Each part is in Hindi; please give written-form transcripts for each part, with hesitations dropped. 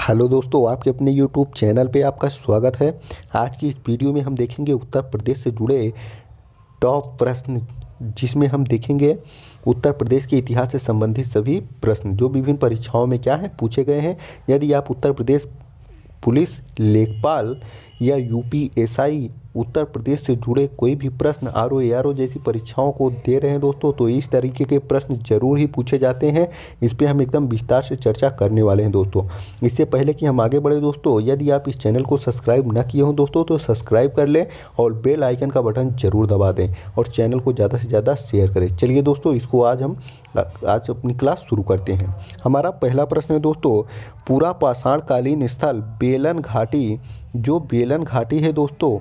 हेलो दोस्तों, आपके अपने यूट्यूब चैनल पे आपका स्वागत है। आज की इस वीडियो में हम देखेंगे उत्तर प्रदेश से जुड़े टॉप प्रश्न, जिसमें हम देखेंगे उत्तर प्रदेश के इतिहास से संबंधित सभी प्रश्न जो विभिन्न परीक्षाओं में क्या है पूछे गए हैं। यदि आप उत्तर प्रदेश पुलिस, लेखपाल या यूपीएसआई उत्तर प्रदेश से जुड़े कोई भी प्रश्न आरओ एआरओ जैसी परीक्षाओं को दे रहे हैं दोस्तों, तो इस तरीके के प्रश्न जरूर ही पूछे जाते हैं। इस पे हम एकदम विस्तार से चर्चा करने वाले हैं दोस्तों। इससे पहले कि हम आगे बढ़े दोस्तों, यदि आप इस चैनल को सब्सक्राइब न किए हों दोस्तों तो सब्सक्राइब कर लें और बेल आइकन का बटन जरूर दबा दें और चैनल को ज़्यादा से ज़्यादा शेयर करें। चलिए दोस्तों, इसको आज अपनी क्लास शुरू करते हैं। हमारा पहला प्रश्न है दोस्तों, पूरा पाषाण कालीन स्थल बेलन घाटी, जो बेलन घाटी है दोस्तों,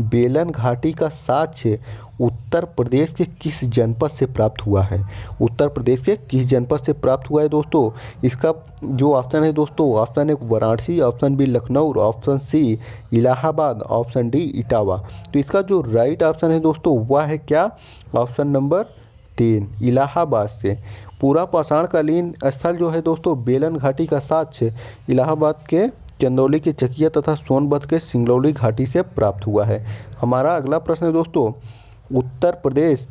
बेलन घाटी का साक्ष्य उत्तर प्रदेश के किस जनपद से प्राप्त हुआ है? उत्तर प्रदेश के किस जनपद से प्राप्त हुआ है दोस्तों? इसका जो ऑप्शन है दोस्तों, option A Varanasi, option B Lucknow, option C Allahabad, option D Etawah. तो इसका जो राइट ऑप्शन है दोस्तों वह है क्या? ऑप्शन नंबर 3 इलाहाबाद से। पूरा पाषाणकालीन स्थल जो है दोस्तों बेलन घाटी का साक्ष्य इलाहाबाद के चंदौली के चकिया तथा सोनभद्र के सिंगरौली घाटी से प्राप्त हुआ है। हमारा अगला प्रश्न है दोस्तों, उत्तर प्रदेश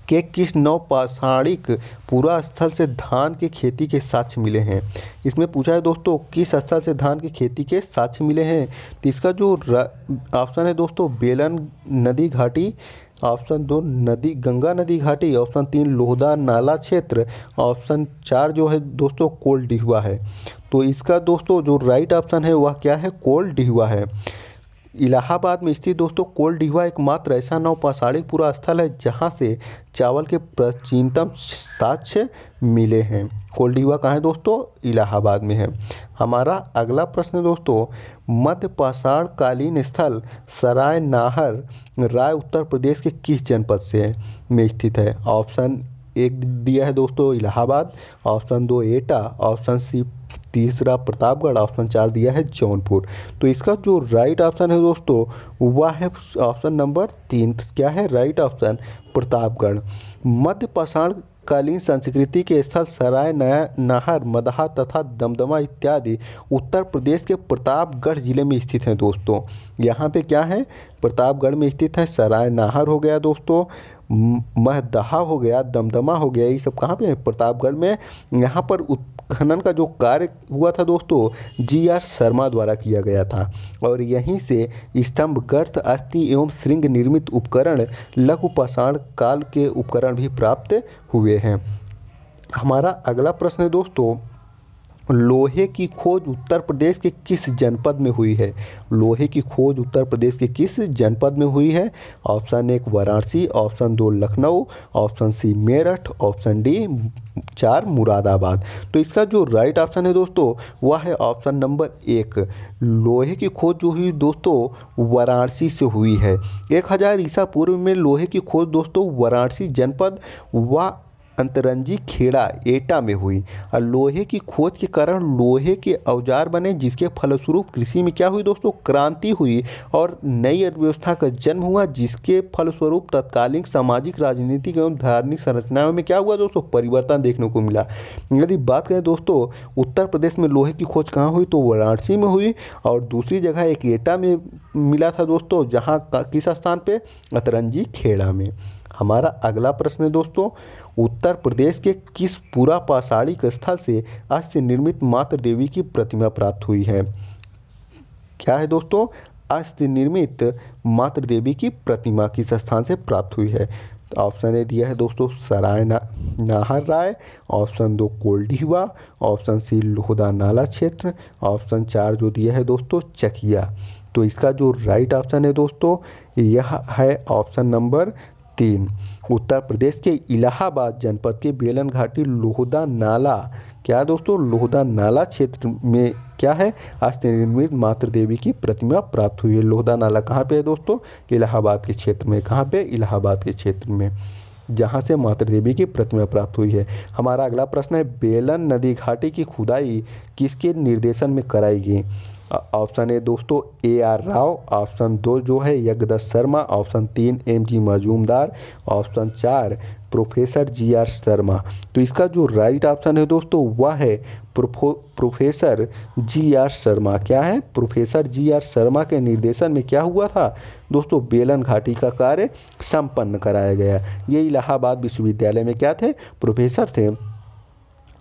के किस नवपाषाणिक पुरा स्थल से धान की खेती के साक्ष्य मिले हैं? इसमें पूछा है दोस्तों किस स्थल से धान की खेती के साक्ष्य मिले हैं। तो इसका जो ऑप्शन है दोस्तों बेलन नदी घाटी, ऑप्शन 2 नदी गंगा नदी घाटी, ऑप्शन 3 लोहदा नाला क्षेत्र, ऑप्शन 4 जो है दोस्तों कोल्डिहुआ है। तो इसका दोस्तों जो राइट ऑप्शन है वह क्या है? कोल्डिहुआ है। इलाहाबाद में स्थित दोस्तों कोल्डिहुआ एकमात्र ऐसा नवपाषाणिक पुरा स्थल है जहां से चावल के प्राचीनतम साक्ष्य मिले हैं। कोल्डिहुआ कहाँ है दोस्तों? इलाहाबाद में है। हमारा अगला प्रश्न दोस्तों, मध्य पाषाण कालीन स्थल सराय नाहर राय उत्तर प्रदेश के किस जनपद से में स्थित है? ऑप्शन 1 दिया है दोस्तों इलाहाबाद, ऑप्शन 2 एटा, ऑप्शन सी तीसरा प्रतापगढ़, ऑप्शन 4 दिया है जौनपुर। तो इसका जो राइट ऑप्शन है दोस्तों वह है ऑप्शन नंबर 3। क्या है राइट ऑप्शन? प्रतापगढ़। मध्य पाषाण कालीन संस्कृति के स्थल सराय नाहर, मदहा तथा दमदमा इत्यादि उत्तर प्रदेश के प्रतापगढ़ जिले में स्थित हैं दोस्तों। यहाँ पे क्या है? प्रतापगढ़ में स्थित है। सराय नाहर हो गया दोस्तों, महदहा हो गया, दमदमा हो गया, ये सब कहाँ पे है? प्रतापगढ़ में। यहाँ पर उत्खनन का जो कार्य हुआ था दोस्तों GR शर्मा द्वारा किया गया था और यहीं से स्तंभ, गर्त, अस्थि एवं श्रृंग निर्मित उपकरण, लघु पाषाण काल के उपकरण भी प्राप्त हुए हैं। हमारा अगला प्रश्न है दोस्तों, लोहे की खोज उत्तर प्रदेश के किस जनपद में हुई है? लोहे की खोज उत्तर प्रदेश के किस जनपद में हुई है? Option 1 Varanasi, option 2 Lucknow, option C Meerut, option D 4 Moradabad. तो इसका जो राइट ऑप्शन है दोस्तों वह है ऑप्शन नंबर 1। लोहे की खोज जो हुई दोस्तों वाराणसी से हुई है। 1000 ईसा पूर्व में लोहे की खोज दोस्तों वाराणसी जनपद व अंतरंजी खेड़ा एटा में हुई और लोहे की खोज के कारण लोहे के औजार बने, जिसके फलस्वरूप कृषि में क्या हुई दोस्तों? क्रांति हुई और नई अर्थव्यवस्था का जन्म हुआ, जिसके फलस्वरूप तत्कालीन सामाजिक, राजनीतिक एवं धार्मिक संरचनाओं में क्या हुआ दोस्तों? परिवर्तन देखने को मिला। यदि बात करें दोस्तों उत्तर प्रदेश में लोहे की खोज कहाँ हुई तो वाराणसी में हुई और दूसरी जगह एक एटा में मिला था दोस्तों, जहाँ किस स्थान पे? अतरंजी खेड़ा में। हमारा अगला प्रश्न है दोस्तों, उत्तर प्रदेश के किस पुरा पाषाणिक स्थल से अस्य निर्मित मातृ देवी की प्रतिमा प्राप्त हुई है? क्या है दोस्तों? अस्य निर्मित मातृ देवी की प्रतिमा किस स्थान से प्राप्त हुई है? तो ऑप्शन ए दिया है दोस्तों सराय नाहर राय, ऑप्शन 2 कोल्डिहुआ, ऑप्शन सी लोहदा नाला क्षेत्र, ऑप्शन 4 जो दिया है दोस्तों चकिया। तो इसका जो राइट ऑप्शन है दोस्तों यह है ऑप्शन नंबर 3। उत्तर प्रदेश के इलाहाबाद जनपद के बेलन घाटी लोहदा नाला, क्या दोस्तों? लोहदा नाला क्षेत्र में क्या है? हस्तनिर्मित मातृ देवी की प्रतिमा प्राप्त हुई है। लोहदा नाला कहाँ पे है दोस्तों? इलाहाबाद के क्षेत्र में। कहाँ पे? इलाहाबाद के क्षेत्र में, जहाँ से मातृ देवी की प्रतिमा प्राप्त हुई है। हमारा अगला प्रश्न है, बेलन नदी घाटी की खुदाई किसके निर्देशन में कराई गई? ऑप्शन ए दोस्तों AR राव, ऑप्शन 2 जो है Yagyadutt Sharma, option 3 MG Majumdar, option 4 professor GR Sharma. तो इसका जो राइट ऑप्शन है दोस्तों वह है प्रोफेसर GR शर्मा। क्या है? प्रोफेसर GR शर्मा के निर्देशन में क्या हुआ था दोस्तों? बेलन घाटी का कार्य संपन्न कराया गया। ये इलाहाबाद विश्वविद्यालय में क्या थे? प्रोफेसर थे।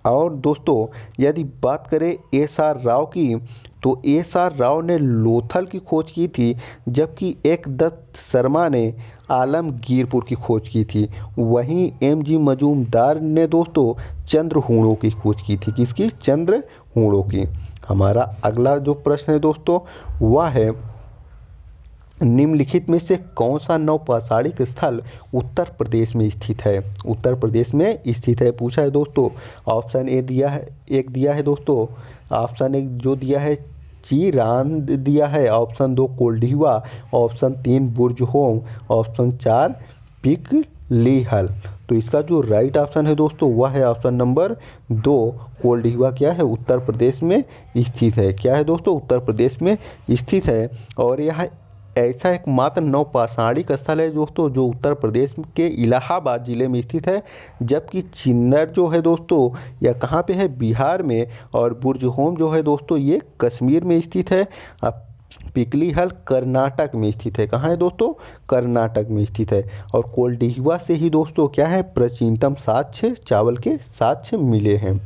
और दोस्तों यदि बात करें SR राव की, तो SR राव ने लोथल की खोज की थी, जबकि यज्ञदत्त शर्मा ने आलमगीरपुर की खोज की थी। वहीं MG मजूमदार ने दोस्तों चंद्रहूणों की खोज की थी। किसकी? चंद्रहूणों की। हमारा अगला जो प्रश्न है दोस्तों वह है निम्नलिखित में से कौन सा नवपाषाणिक स्थल उत्तर प्रदेश में स्थित है? उत्तर प्रदेश में स्थित है पूछा है दोस्तों। ऑप्शन ए दिया है दोस्तों, ऑप्शन एक जो दिया है चीरांद दिया है, option 2 Koldihwa, option 3 Burzahom, option 4 Piklihal. तो इसका जो राइट ऑप्शन है दोस्तों वह है ऑप्शन नंबर 2 कोल्डिवा। क्या है? उत्तर प्रदेश में स्थित है। क्या है दोस्तों? उत्तर प्रदेश में स्थित है। और यह ऐसा एकमात्र नवपाषाणिक स्थल है दोस्तों जो उत्तर प्रदेश के इलाहाबाद ज़िले में स्थित है, जबकि चिन्नर जो है दोस्तों यह कहाँ पे है? बिहार में। और बुर्जहोम जो है दोस्तों ये कश्मीर में स्थित है। अब पिकलीहल कर्नाटक में स्थित है। कहाँ है दोस्तों? कर्नाटक में स्थित है। और कोल्डिवा से ही दोस्तों क्या है? प्राचीनतम साक्ष्य, चावल के साक्ष्य मिले हैं।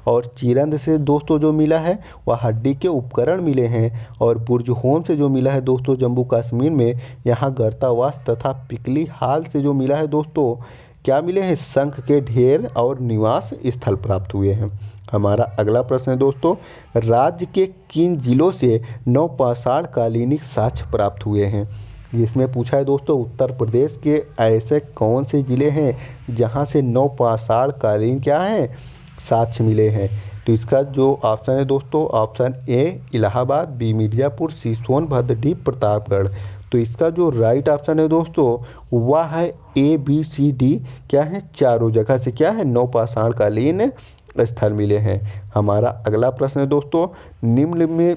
और चीरंद से दोस्तों जो मिला है वह हड्डी के उपकरण मिले हैं। और बुर्जहोम से जो मिला है दोस्तों जम्मू कश्मीर में, यहाँ गर्तावास तथा पिकली हाल से जो मिला है दोस्तों क्या मिले हैं? शंख के ढेर और निवास स्थल प्राप्त हुए हैं। हमारा अगला प्रश्न है दोस्तों राज्य के किन जिलों से नवपाषाण कालीनिक साक्ष्य प्राप्त हुए हैं? इसमें पूछा है दोस्तों उत्तर प्रदेश के ऐसे कौन से ज़िले हैं जहाँ से नवपाषाण कालीन क्या है? साक्ष्य मिले हैं। तो इसका जो ऑप्शन है दोस्तों option A Allahabad, B Mirzapur, C Sonbhadra, D Pratapgarh. तो इसका जो राइट ऑप्शन है दोस्तों वह है ABCD। क्या है? चारों जगह से क्या है? नवपाषाण कालीन स्थल मिले हैं। हमारा अगला प्रश्न है दोस्तों निम्न में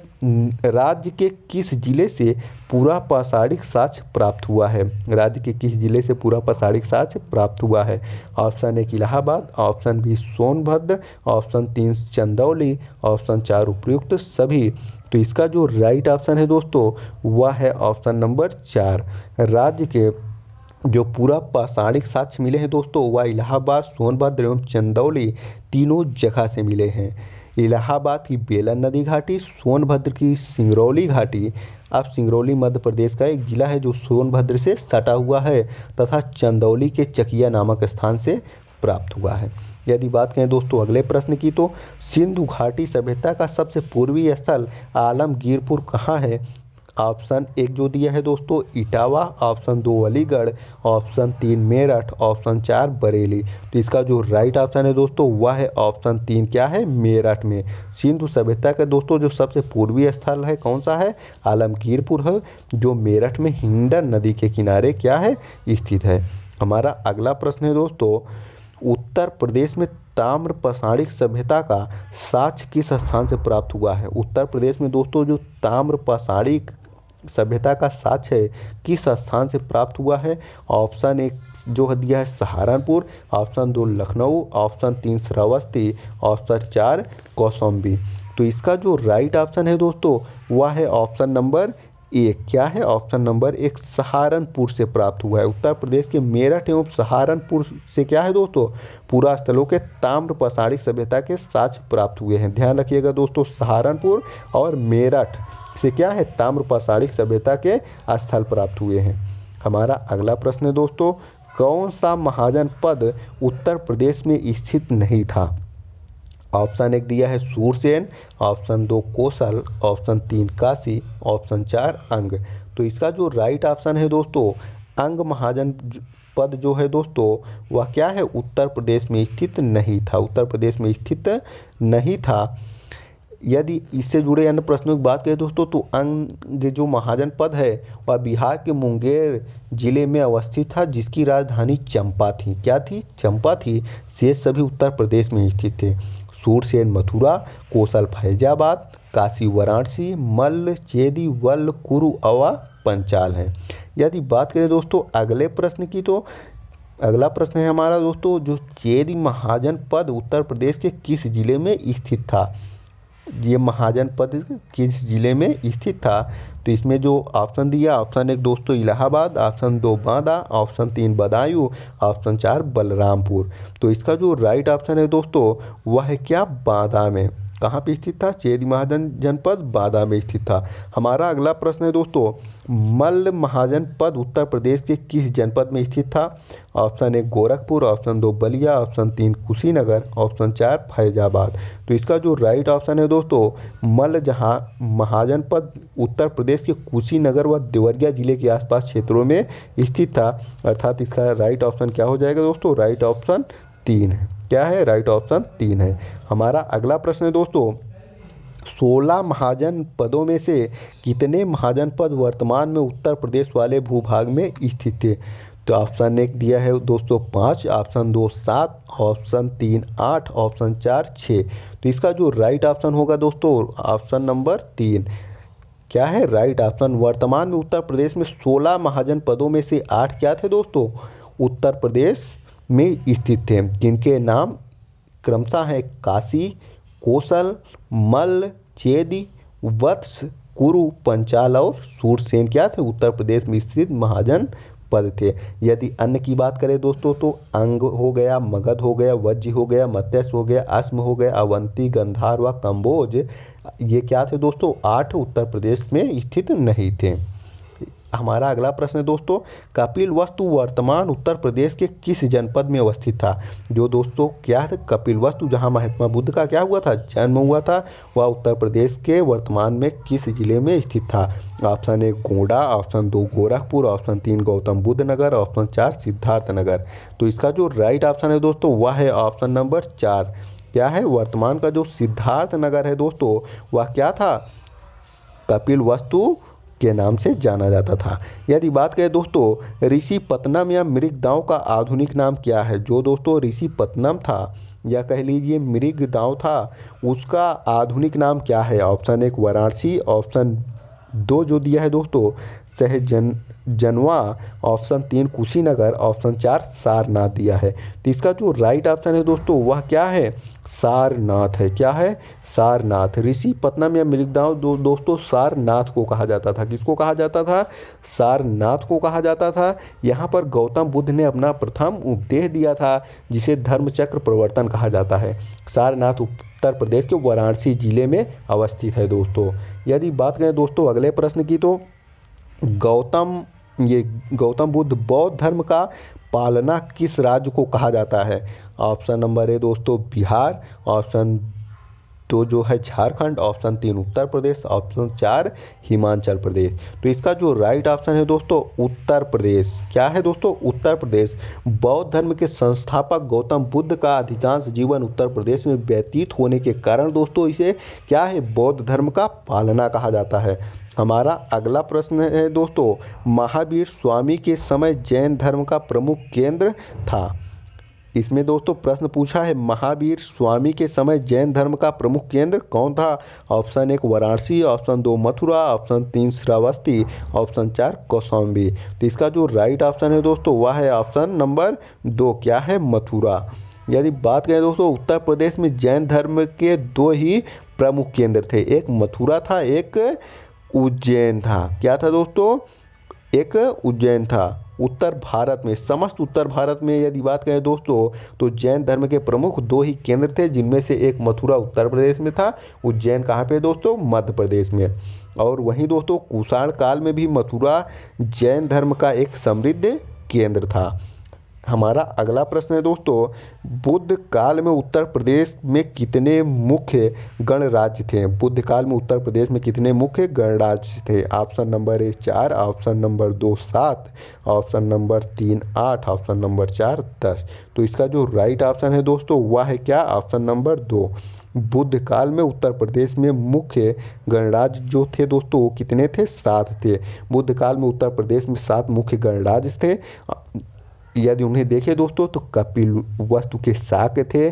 राज्य के किस जिले से पूरा पाषाणिक साक्ष्य प्राप्त हुआ है? राज्य के किस जिले से पूरा पाषाणिक साक्ष्य प्राप्त हुआ है? Option 1 Allahabad, option B Sonbhadra, option 3 Chandauli, option 4 उपयुक्त सभी। तो इसका जो राइट ऑप्शन है दोस्तों वह है ऑप्शन नंबर 4। राज्य के जो पूरा पाषाणिक साक्ष्य मिले हैं दोस्तों वह इलाहाबाद, सोनभद्र एवं चंदौली तीनों जगह से मिले हैं। इलाहाबाद की बेलन नदी घाटी, सोनभद्र की सिंगरौली घाटी। अब सिंगरौली मध्य प्रदेश का एक जिला है जो सोनभद्र से सटा हुआ है, तथा चंदौली के चकिया नामक स्थान से प्राप्त हुआ है। यदि बात करें दोस्तों अगले प्रश्न की, तो सिंधु घाटी सभ्यता का सबसे पूर्वी स्थल आलमगीरपुर कहाँ है? ऑप्शन 1 जो दिया है दोस्तों Etawah, option 2 Aligarh, option 3 Meerut, option 4 Bareilly. तो इसका जो राइट ऑप्शन है दोस्तों वह है ऑप्शन 3 क्या है? मेरठ में। सिंधु सभ्यता का दोस्तों जो सबसे पूर्वी स्थल है कौन सा है? आलमगीरपुर है, जो मेरठ में हिंडन नदी के किनारे क्या है? स्थित है। हमारा अगला प्रश्न है दोस्तों उत्तर प्रदेश में ताम्र पाषाणिक सभ्यता का साक्ष्य किस स्थान से प्राप्त हुआ है? उत्तर प्रदेश में दोस्तों जो ताम्र पाषाणिक सभ्यता का साक्ष्य है किस स्थान से प्राप्त हुआ है? ऑप्शन 1 जो दिया है Saharanpur, option 2 Lucknow, option 3 Shravasti, option 4 Kaushambi. तो इसका जो राइट ऑप्शन है दोस्तों वह है ऑप्शन नंबर 1। क्या है? ऑप्शन नंबर 1 सहारनपुर से प्राप्त हुआ है। उत्तर प्रदेश के मेरठ एवं सहारनपुर से क्या है दोस्तों पूरा स्थलों के ताम्र पाषाणिक सभ्यता के साक्ष्य प्राप्त हुए हैं। ध्यान रखिएगा दोस्तों सहारनपुर और मेरठ से क्या है? ताम्र पाषाणिक सभ्यता के स्थल प्राप्त हुए हैं। हमारा अगला प्रश्न है दोस्तों कौन सा महाजनपद उत्तर प्रदेश में स्थित नहीं था? ऑप्शन 1 दिया है सूरसेन, ऑप्शन 2 कौशल, ऑप्शन 3 काशी, ऑप्शन 4 अंग। तो इसका जो राइट ऑप्शन है दोस्तों अंग महाजनपद जो है दोस्तों वह क्या है? उत्तर प्रदेश में स्थित नहीं था। उत्तर प्रदेश में स्थित नहीं था। यदि इससे जुड़े अन्य प्रश्नों की बात करें दोस्तों तो अंग जो महाजनपद है वह बिहार के मुंगेर जिले में अवस्थित था, जिसकी राजधानी चंपा थी। क्या थी? चंपा थी। शेष सभी उत्तर प्रदेश में स्थित थे। सूरसेन मथुरा, कौशल फैजाबाद, काशी वाराणसी, मल्ल चेदी वल्ल कुरु अवा पंचाल हैं। यदि बात करें दोस्तों अगले प्रश्न की, तो अगला प्रश्न है हमारा दोस्तों, जो चेदी महाजनपद उत्तर प्रदेश के किस जिले में स्थित था? ये महाजनपद किस जिले में स्थित था? तो इसमें जो ऑप्शन दिया, ऑप्शन 1 दोस्तों Allahabad, option 2 Banda, option 3 Badaun, option 4 Balrampur. तो इसका जो राइट ऑप्शन है दोस्तों वह है क्या? बांदा में। कहाँ पे स्थित था? चेदी महाजन जनपद बांदा में स्थित था। हमारा अगला प्रश्न है दोस्तों, मल्ल महाजनपद उत्तर प्रदेश के किस जनपद में स्थित था? Option 1 Gorakhpur, option 2 Ballia, option 3 Kushinagar, option 4 Faizabad. तो इसका जो राइट ऑप्शन है दोस्तों, मल्ल जहाँ महाजनपद उत्तर प्रदेश के कुशीनगर व देवरिया जिले के आसपास क्षेत्रों में स्थित था। अर्थात इसका राइट ऑप्शन क्या हो जाएगा दोस्तों? राइट ऑप्शन 3 है। क्या है? राइट ऑप्शन 3 है। हमारा अगला प्रश्न है दोस्तों, 16 महाजनपदों में से कितने महाजनपद वर्तमान में उत्तर प्रदेश वाले भूभाग में स्थित थे? तो ऑप्शन 1 दिया है दोस्तों 5, ऑप्शन 2 7, ऑप्शन 3 8, ऑप्शन 4 6। तो इसका जो राइट ऑप्शन होगा दोस्तों ऑप्शन नंबर 3। क्या है? Right option. वर्तमान में उत्तर प्रदेश में 16 महाजनपदों में से 8 क्या थे दोस्तों? उत्तर प्रदेश में स्थित थे, जिनके नाम क्रमशः हैं काशी, कौशल, मल्ल, चेदी, वत्स, कुरु, पंचाल और सूरसेन क्या थे? उत्तर प्रदेश में स्थित महाजन पद थे। यदि अन्य की बात करें दोस्तों तो अंग हो गया, मगध हो गया, वज्जी हो गया, मत्स्य हो गया, अस्म हो गया, अवंती, गंधार व कंबोज, ये क्या थे दोस्तों? 8 उत्तर प्रदेश में स्थित नहीं थे। हमारा अगला प्रश्न है दोस्तों, कपिलवस्तु वर्तमान उत्तर प्रदेश के किस जनपद में अवस्थित था? जो दोस्तों क्या है? कपिलवस्तु जहां महात्मा बुद्ध का क्या हुआ था? जन्म हुआ था, वह उत्तर प्रदेश के वर्तमान में किस जिले में स्थित था? Option 1 Gonda, option 2 Gorakhpur, option 3 Gautam Buddh Nagar, option 4 Siddharth Nagar. तो इसका जो राइट ऑप्शन है दोस्तों वह है ऑप्शन नंबर 4। क्या है? वर्तमान का जो सिद्धार्थ नगर है दोस्तों वह क्या था? कपिलवस्तु के नाम से जाना जाता था। यदि बात करें दोस्तों ऋषिपत्तनम या मृगदांव का आधुनिक नाम क्या है? जो दोस्तों ऋषिपत्तनम था या कह लीजिए मृगदांव था, उसका आधुनिक नाम क्या है? ऑप्शन 1 वाराणसी, ऑप्शन 2 जो दिया है दोस्तों जनवा, ऑप्शन 3 कुशीनगर, ऑप्शन 4 सारनाथ दिया है। तो इसका जो राइट ऑप्शन है दोस्तों वह क्या है? सारनाथ है। क्या है? सारनाथ। ऋषिपत्तनम या मृगदांव दोस्तों सारनाथ को कहा जाता था। किसको कहा जाता था? सारनाथ को कहा जाता था। यहाँ पर गौतम बुद्ध ने अपना प्रथम उपदेश दिया था, जिसे धर्मचक्र प्रवर्तन कहा जाता है। सारनाथ उत्तर प्रदेश के वाराणसी जिले में अवस्थित है दोस्तों। यदि बात करें दोस्तों अगले प्रश्न की, तो गौतम बुद्ध बौद्ध धर्म का पालना किस राज्य को कहा जाता है? ऑप्शन नंबर ए दोस्तों बिहार, ऑप्शन 2 जो है झारखंड, ऑप्शन 3 उत्तर प्रदेश, ऑप्शन 4 हिमाचल प्रदेश। तो इसका जो राइट ऑप्शन है दोस्तों उत्तर प्रदेश। क्या है दोस्तों? उत्तर प्रदेश। बौद्ध धर्म के संस्थापक गौतम बुद्ध का अधिकांश जीवन उत्तर प्रदेश में व्यतीत होने के कारण दोस्तों इसे क्या है? बौद्ध धर्म का पालना कहा जाता है। हमारा अगला प्रश्न है दोस्तों, महावीर स्वामी के समय जैन धर्म का प्रमुख केंद्र था। इसमें दोस्तों प्रश्न पूछा है महावीर स्वामी के समय जैन धर्म का प्रमुख केंद्र कौन था? Option 1 Varanasi, option 2 Mathura, option 3 Shravasti, option 4 Kaushambi. तो इसका जो राइट ऑप्शन है दोस्तों वह है ऑप्शन नंबर 2। क्या है? मथुरा। यदि बात करें दोस्तों उत्तर प्रदेश में जैन धर्म के 2 ही प्रमुख केंद्र थे, एक मथुरा था, एक उज्जैन था। क्या था दोस्तों? एक उज्जैन था। उत्तर भारत में, समस्त उत्तर भारत में यदि बात करें दोस्तों तो जैन धर्म के प्रमुख 2 ही केंद्र थे, जिनमें से एक मथुरा उत्तर प्रदेश में था, उज्जैन कहाँ पे दोस्तों? मध्य प्रदेश में। और वहीं दोस्तों कुषाण काल में भी मथुरा जैन धर्म का एक समृद्ध केंद्र था। हमारा अगला प्रश्न है दोस्तों, बुद्ध काल में उत्तर प्रदेश में कितने मुख्य गणराज्य थे? बुद्ध काल में उत्तर प्रदेश में कितने मुख्य गणराज्य थे? Option number 1 4, option number 2 7, option number 3 8, option number 4 10। तो इसका जो राइट ऑप्शन है दोस्तों वह है क्या? Option number 2। बुद्ध काल में उत्तर प्रदेश में मुख्य गणराज्य जो थे दोस्तों वो कितने थे? 7 थे। बुद्ध काल में उत्तर प्रदेश में 7 मुख्य गणराज्य थे। यदि उन्हें देखें दोस्तों तो कपिलवस्तु के शाक्य थे,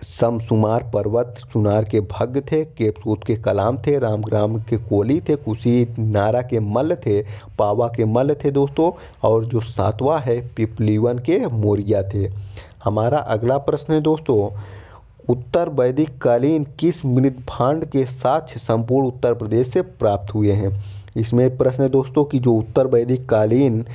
समसुमार पर्वत चुनार के भग्ग थे, केपसूत के कलाम थे, रामग्राम के कोली थे, कुशीनारा के मल्ल थे, पावा के मल्ल थे दोस्तों। और जो सातवां है पिपलीवन के मौर्य थे। हमारा अगला प्रश्न है दोस्तों, उत्तर वैदिक कालीन किस मृदभांड के साक्ष्य संपूर्ण उत्तर प्रदेश से प्राप्त हुए हैं। इसमें प्रश्न है दोस्तों कि जो उत्तर वैदिक कालीन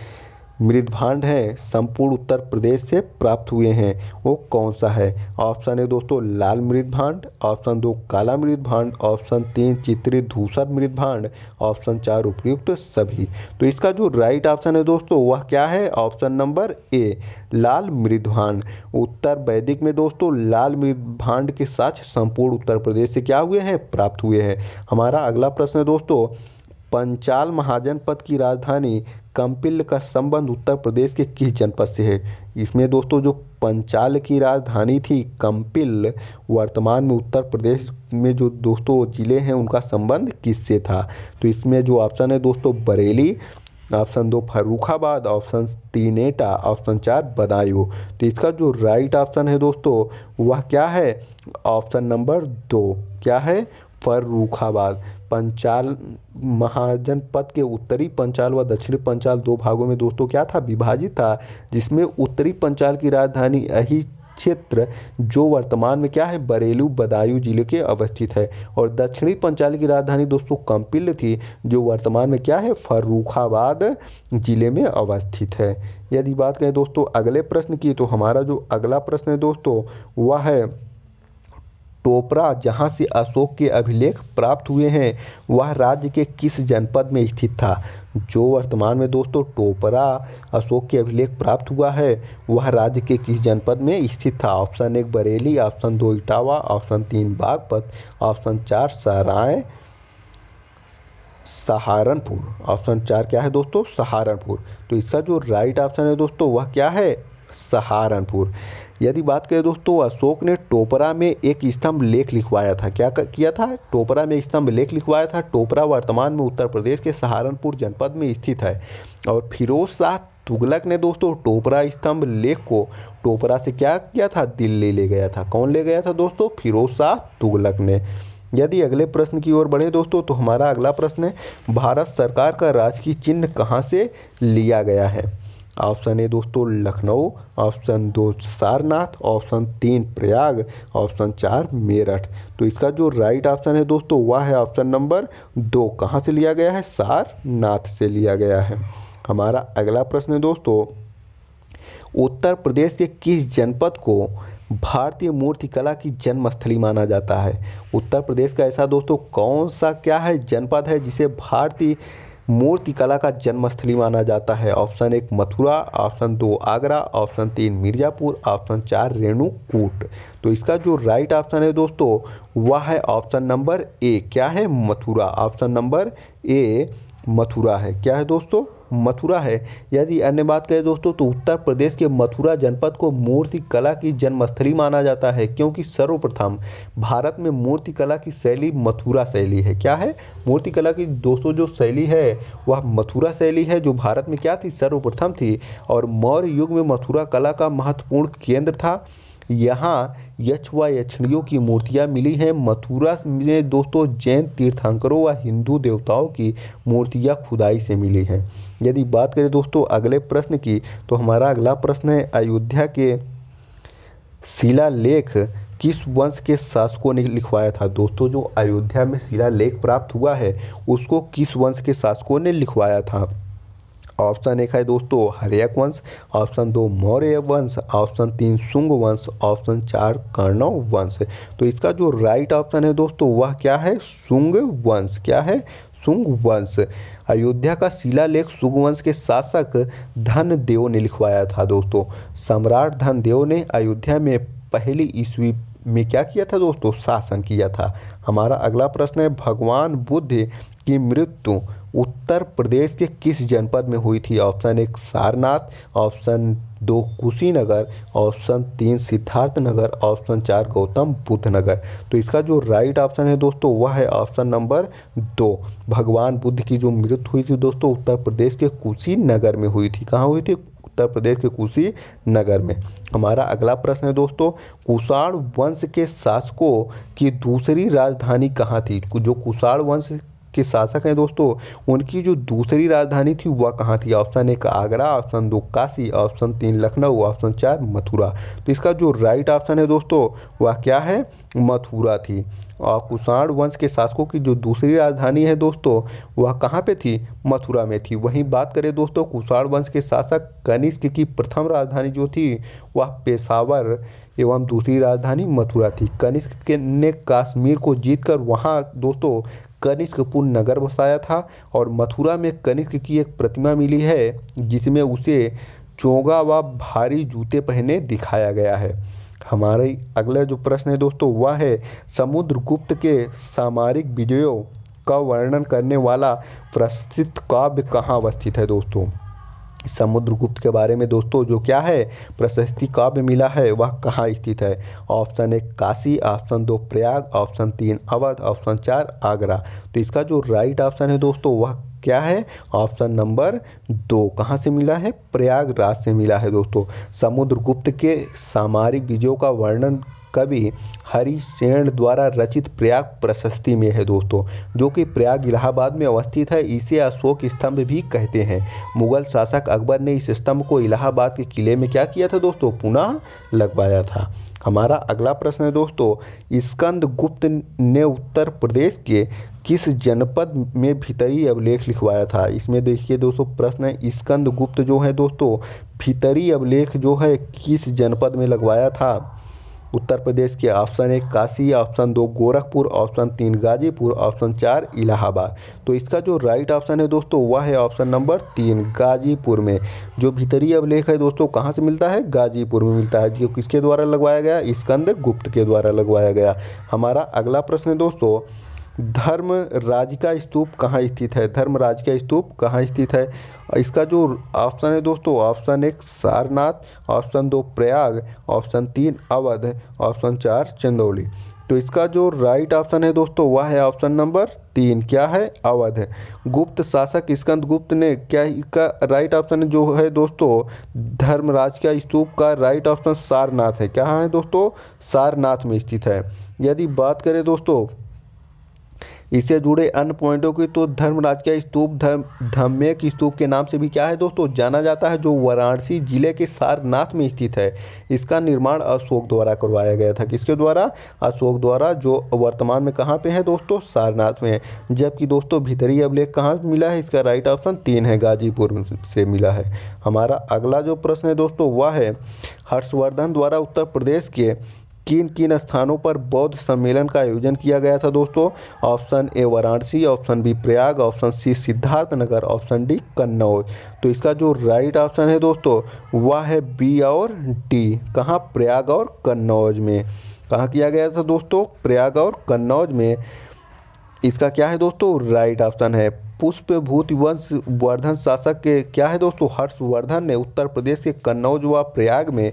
मृदभांड है संपूर्ण उत्तर प्रदेश से प्राप्त हुए हैं वो कौन सा है। ऑप्शन है दोस्तों लाल मृदभांड, ऑप्शन 2 काला मृदभांड, ऑप्शन 3 चित्रित धूसर मृदभांड, ऑप्शन 4 उपयुक्त सभी। तो इसका जो राइट ऑप्शन है दोस्तों वह क्या है, ऑप्शन नंबर ए लाल मृदभांड। उत्तर वैदिक में दोस्तों लाल मृदभांड के साक्ष्य संपूर्ण उत्तर प्रदेश से क्या हुए हैं, प्राप्त हुए हैं। हमारा अगला प्रश्न है दोस्तों, पंचाल महाजनपद की राजधानी कंपिल का संबंध उत्तर प्रदेश के किस जनपद से है। इसमें दोस्तों जो पंचाल की राजधानी थी कंपिल, वर्तमान में उत्तर प्रदेश में जो दोस्तों जिले हैं उनका संबंध किससे था। तो इसमें जो ऑप्शन है दोस्तों बरेली, ऑप्शन 2 फर्रुखाबाद, ऑप्शन 3 एटा, ऑप्शन 4 बदायूं। तो इसका जो राइट ऑप्शन है दोस्तों वह क्या है, ऑप्शन नंबर 2 क्या है, फर्रुखाबाद। पंचाल महाजनपद के उत्तरी पंचाल व दक्षिणी पंचाल दो भागों में दोस्तों क्या था, विभाजित था, जिसमें उत्तरी पंचाल की राजधानी यही क्षेत्र जो वर्तमान में क्या है बरेली बदायूं जिले के अवस्थित है, और दक्षिणी पंचाल की राजधानी दोस्तों कंपिल थी जो वर्तमान में क्या है फर्रुखाबाद जिले में अवस्थित है। यदि बात करें दोस्तों अगले प्रश्न की, तो हमारा जो अगला प्रश्न है दोस्तों वह है टोपरा जहाँ से अशोक के अभिलेख प्राप्त हुए हैं वह राज्य के किस जनपद में स्थित था। जो वर्तमान में दोस्तों टोपरा अशोक के अभिलेख प्राप्त हुआ है वह राज्य के किस जनपद में स्थित था। Option 1 Bareilly, option 2 Etawah, option 3 Baghpat, option 4 सराय सहारनपुर। ऑप्शन 4 क्या है दोस्तों, सहारनपुर। तो इसका जो राइट ऑप्शन है दोस्तों वह क्या है, सहारनपुर। यदि बात करें दोस्तों अशोक ने टोपरा में एक स्तंभ लेख लिखवाया था, क्या किया था, टोपरा में स्तंभ लेख लिखवाया था। टोपरा वर्तमान में उत्तर प्रदेश के सहारनपुर जनपद में स्थित है। और फिरोज शाह तुगलक ने दोस्तों टोपरा स्तंभ लेख को टोपरा से क्या किया था, दिल्ली ले गया था। कौन ले गया था दोस्तों, फिरोज शाह तुगलक ने। यदि अगले प्रश्न की ओर बढ़े दोस्तों, तो हमारा अगला प्रश्न है भारत सरकार का राजकीय चिन्ह कहाँ से लिया गया है। ऑप्शन ए दोस्तों Lucknow, option 2 Sarnath, option 3 Prayag, option 4 Meerut. तो इसका जो राइट ऑप्शन है दोस्तों वह है ऑप्शन नंबर 2, कहाँ से लिया गया है, सारनाथ से लिया गया है। हमारा अगला प्रश्न है दोस्तों, उत्तर प्रदेश के किस जनपद को भारतीय मूर्तिकला की जन्मस्थली माना जाता है। उत्तर प्रदेश का ऐसा दोस्तों कौन सा क्या है जनपद है जिसे भारतीय मूर्तिकला का जन्मस्थली माना जाता है। Option 1 Mathura, option 2 Agra, option 3 Mirzapur, option 4 Renukoot. तो इसका जो राइट ऑप्शन है दोस्तों वह है ऑप्शन नंबर ए, क्या है, मथुरा। ऑप्शन नंबर ए मथुरा है, क्या है दोस्तों, मथुरा है। यदि अन्य बात करें दोस्तों तो उत्तर प्रदेश के मथुरा जनपद को मूर्तिकला की जन्मस्थली माना जाता है क्योंकि सर्वप्रथम भारत में मूर्तिकला की शैली मथुरा शैली है। क्या है, मूर्तिकला की दोस्तों जो शैली है वह मथुरा शैली है जो भारत में क्या थी, सर्वप्रथम थी। और मौर्य युग में मथुरा कला का महत्वपूर्ण केंद्र था। यहाँ यक्ष व यक्षिणियों की मूर्तियाँ मिली हैं। मथुरा में दोस्तों जैन तीर्थंकरों व हिंदू देवताओं की मूर्तियाँ खुदाई से मिली हैं। यदि बात करें दोस्तों अगले प्रश्न की, तो हमारा अगला प्रश्न है अयोध्या के शिलालेख किस वंश के शासकों ने लिखवाया था। दोस्तों जो अयोध्या में शिलालेख प्राप्त हुआ है उसको किस वंश के शासकों ने लिखवाया था। ऑप्शन 1 है दोस्तों हर्यक वंश, ऑप्शन 2 मौर्य वंश, ऑप्शन 3 शुंग वंश, ऑप्शन 4 कण्व वंश। तो इसका जो राइट ऑप्शन है दोस्तों वह क्या है, शुंग वंश। क्या है, शुंग वंश। अयोध्या का शिलालेख शुंग वंश के शासक धनदेव ने लिखवाया था दोस्तों। सम्राट धनदेव ने अयोध्या में पहली ईस्वी में क्या किया था दोस्तों, शासन किया था। हमारा अगला प्रश्न है भगवान बुद्ध की मृत्यु उत्तर प्रदेश के किस जनपद में हुई थी। Option 1 Sarnath, option 2 Kushinagar, option 3 Siddharthnagar, option 4 Gautam Buddh Nagar. तो इसका जो राइट ऑप्शन है दोस्तों वह है ऑप्शन नंबर 2। भगवान बुद्ध की जो मृत्यु हुई थी दोस्तों उत्तर प्रदेश के कुशीनगर में हुई थी। कहाँ हुई थी, उत्तर प्रदेश के कुशीनगर में। हमारा अगला प्रश्न है दोस्तों, कुषाण वंश के शासकों की दूसरी राजधानी कहाँ थी? जो कुषाण वंश के शासक हैं दोस्तों, उनकी जो दूसरी राजधानी थी वह कहाँ थी? Option 1 Agra, option 2 Kashi, option 3 Lucknow, option 4 Mathura. तो इसका जो राइट ऑप्शन है दोस्तों वह क्या है? मथुरा थी। और कुषाण वंश के शासकों की जो दूसरी राजधानी है दोस्तों वह कहाँ पे थी? मथुरा में थी। वहीं बात करें दोस्तों कुषाण वंश के शासक कनिष्क की प्रथम राजधानी जो थी वह पेशावर एवं दूसरी राजधानी मथुरा थी। कनिष्क ने कश्मीर को जीतकर वहाँ दोस्तों कनिष्कपुर नगर बसाया था और मथुरा में कनिष्क की एक प्रतिमा मिली है जिसमें उसे चोगा व भारी जूते पहने दिखाया गया है। हमारे अगला जो प्रश्न है दोस्तों वह है समुद्रगुप्त के सामरिक विजयों का वर्णन करने वाला प्रसिद्ध काव्य कहाँ अवस्थित है? दोस्तों समुद्रगुप्त के बारे में दोस्तों जो क्या है प्रशस्ति काव्य मिला है वह कहाँ स्थित है? Option 1 Kashi, option 2 Prayag, option 3 Awadh, option 4 Agra. तो इसका जो राइट ऑप्शन है दोस्तों वह क्या है? ऑप्शन नंबर 2 कहाँ से मिला है? प्रयागराज से मिला है दोस्तों। समुद्रगुप्त के सामरिक विजयों का वर्णन कवि हरिसेन द्वारा रचित प्रयाग प्रशस्ति में है दोस्तों, जो कि प्रयाग इलाहाबाद में अवस्थित है। इसे अशोक स्तंभ भी कहते हैं। मुगल शासक अकबर ने इस स्तंभ को इलाहाबाद के किले में क्या किया था दोस्तों? पुनः लगवाया था। हमारा अगला प्रश्न है दोस्तों, स्कंदगुप्त ने उत्तर प्रदेश के किस जनपद में भीतरी अभिलेख लिखवाया था? इसमें देखिए दोस्तों प्रश्न है स्कंदगुप्त जो है दोस्तों भीतरी अभिलेख जो है किस जनपद में लगवाया था? उत्तर प्रदेश के option 1 Kashi, option 2 Gorakhpur, option 3 Ghazipur, option 4 Allahabad. तो इसका जो राइट ऑप्शन है दोस्तों वह है ऑप्शन नंबर 3 गाजीपुर में। जो भीतरी अभिलेख है दोस्तों कहाँ से मिलता है? गाजीपुर में मिलता है। जो किसके द्वारा लगवाया गया? स्कंदगुप्त के द्वारा लगवाया गया। हमारा अगला प्रश्न है दोस्तों, धर्मराज का स्तूप कहाँ स्थित है? धर्मराज का स्तूप कहाँ स्थित है? इसका जो ऑप्शन है दोस्तों option 1 Sarnath, option 2 Prayag, option 3 Awadh, option 4 Chandauli. तो इसका जो राइट ऑप्शन है दोस्तों वह है ऑप्शन नंबर 3 क्या है? अवध। गुप्त शासक स्कंदगुप्त ने क्या इसका राइट ऑप्शन जो है दोस्तों धर्मराज का स्तूप का राइट ऑप्शन सारनाथ है। कहाँ है दोस्तों? सारनाथ में स्थित है। यदि बात करें दोस्तों इससे जुड़े अन्य पॉइंटों की तो धर्मराज का स्तूप धम्मेक स्तूप के नाम से भी क्या है दोस्तों जाना जाता है, जो वाराणसी जिले के सारनाथ में स्थित है। इसका निर्माण अशोक द्वारा करवाया गया था। किसके द्वारा? अशोक द्वारा, जो वर्तमान में कहाँ पे है दोस्तों? सारनाथ में। जबकि दोस्तों भीतरी अभिलेख कहाँ मिला है? इसका राइट ऑप्शन 3 है, गाजीपुर से मिला है। हमारा अगला जो प्रश्न है दोस्तों वह है हर्षवर्धन द्वारा उत्तर प्रदेश के किन किन स्थानों पर बौद्ध सम्मेलन का आयोजन किया गया था दोस्तों? Option A Varanasi, option B Prayag, option C Siddharthnagar, option D Kannauj. तो इसका जो राइट ऑप्शन है दोस्तों वह है बी और डी। कहाँ? प्रयाग और कन्नौज में। कहाँ किया गया था दोस्तों? प्रयाग और कन्नौज में। इसका क्या है दोस्तों? राइट ऑप्शन है। पुष्पभूति वंश वर्धन शासक के क्या है दोस्तों? हर्षवर्धन ने उत्तर प्रदेश के कन्नौज व प्रयाग में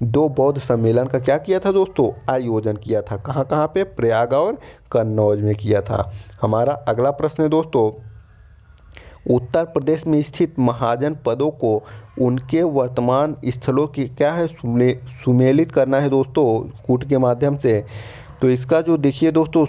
2 बौद्ध सम्मेलन का क्या किया था दोस्तों? आयोजन किया था। कहाँ कहाँ पे? प्रयाग और कन्नौज में किया था। हमारा अगला प्रश्न है दोस्तों, उत्तर प्रदेश में स्थित महाजन पदों को उनके वर्तमान स्थलों की क्या है सुमेलित करना है दोस्तों कूट के माध्यम से। तो इसका जो देखिए दोस्तों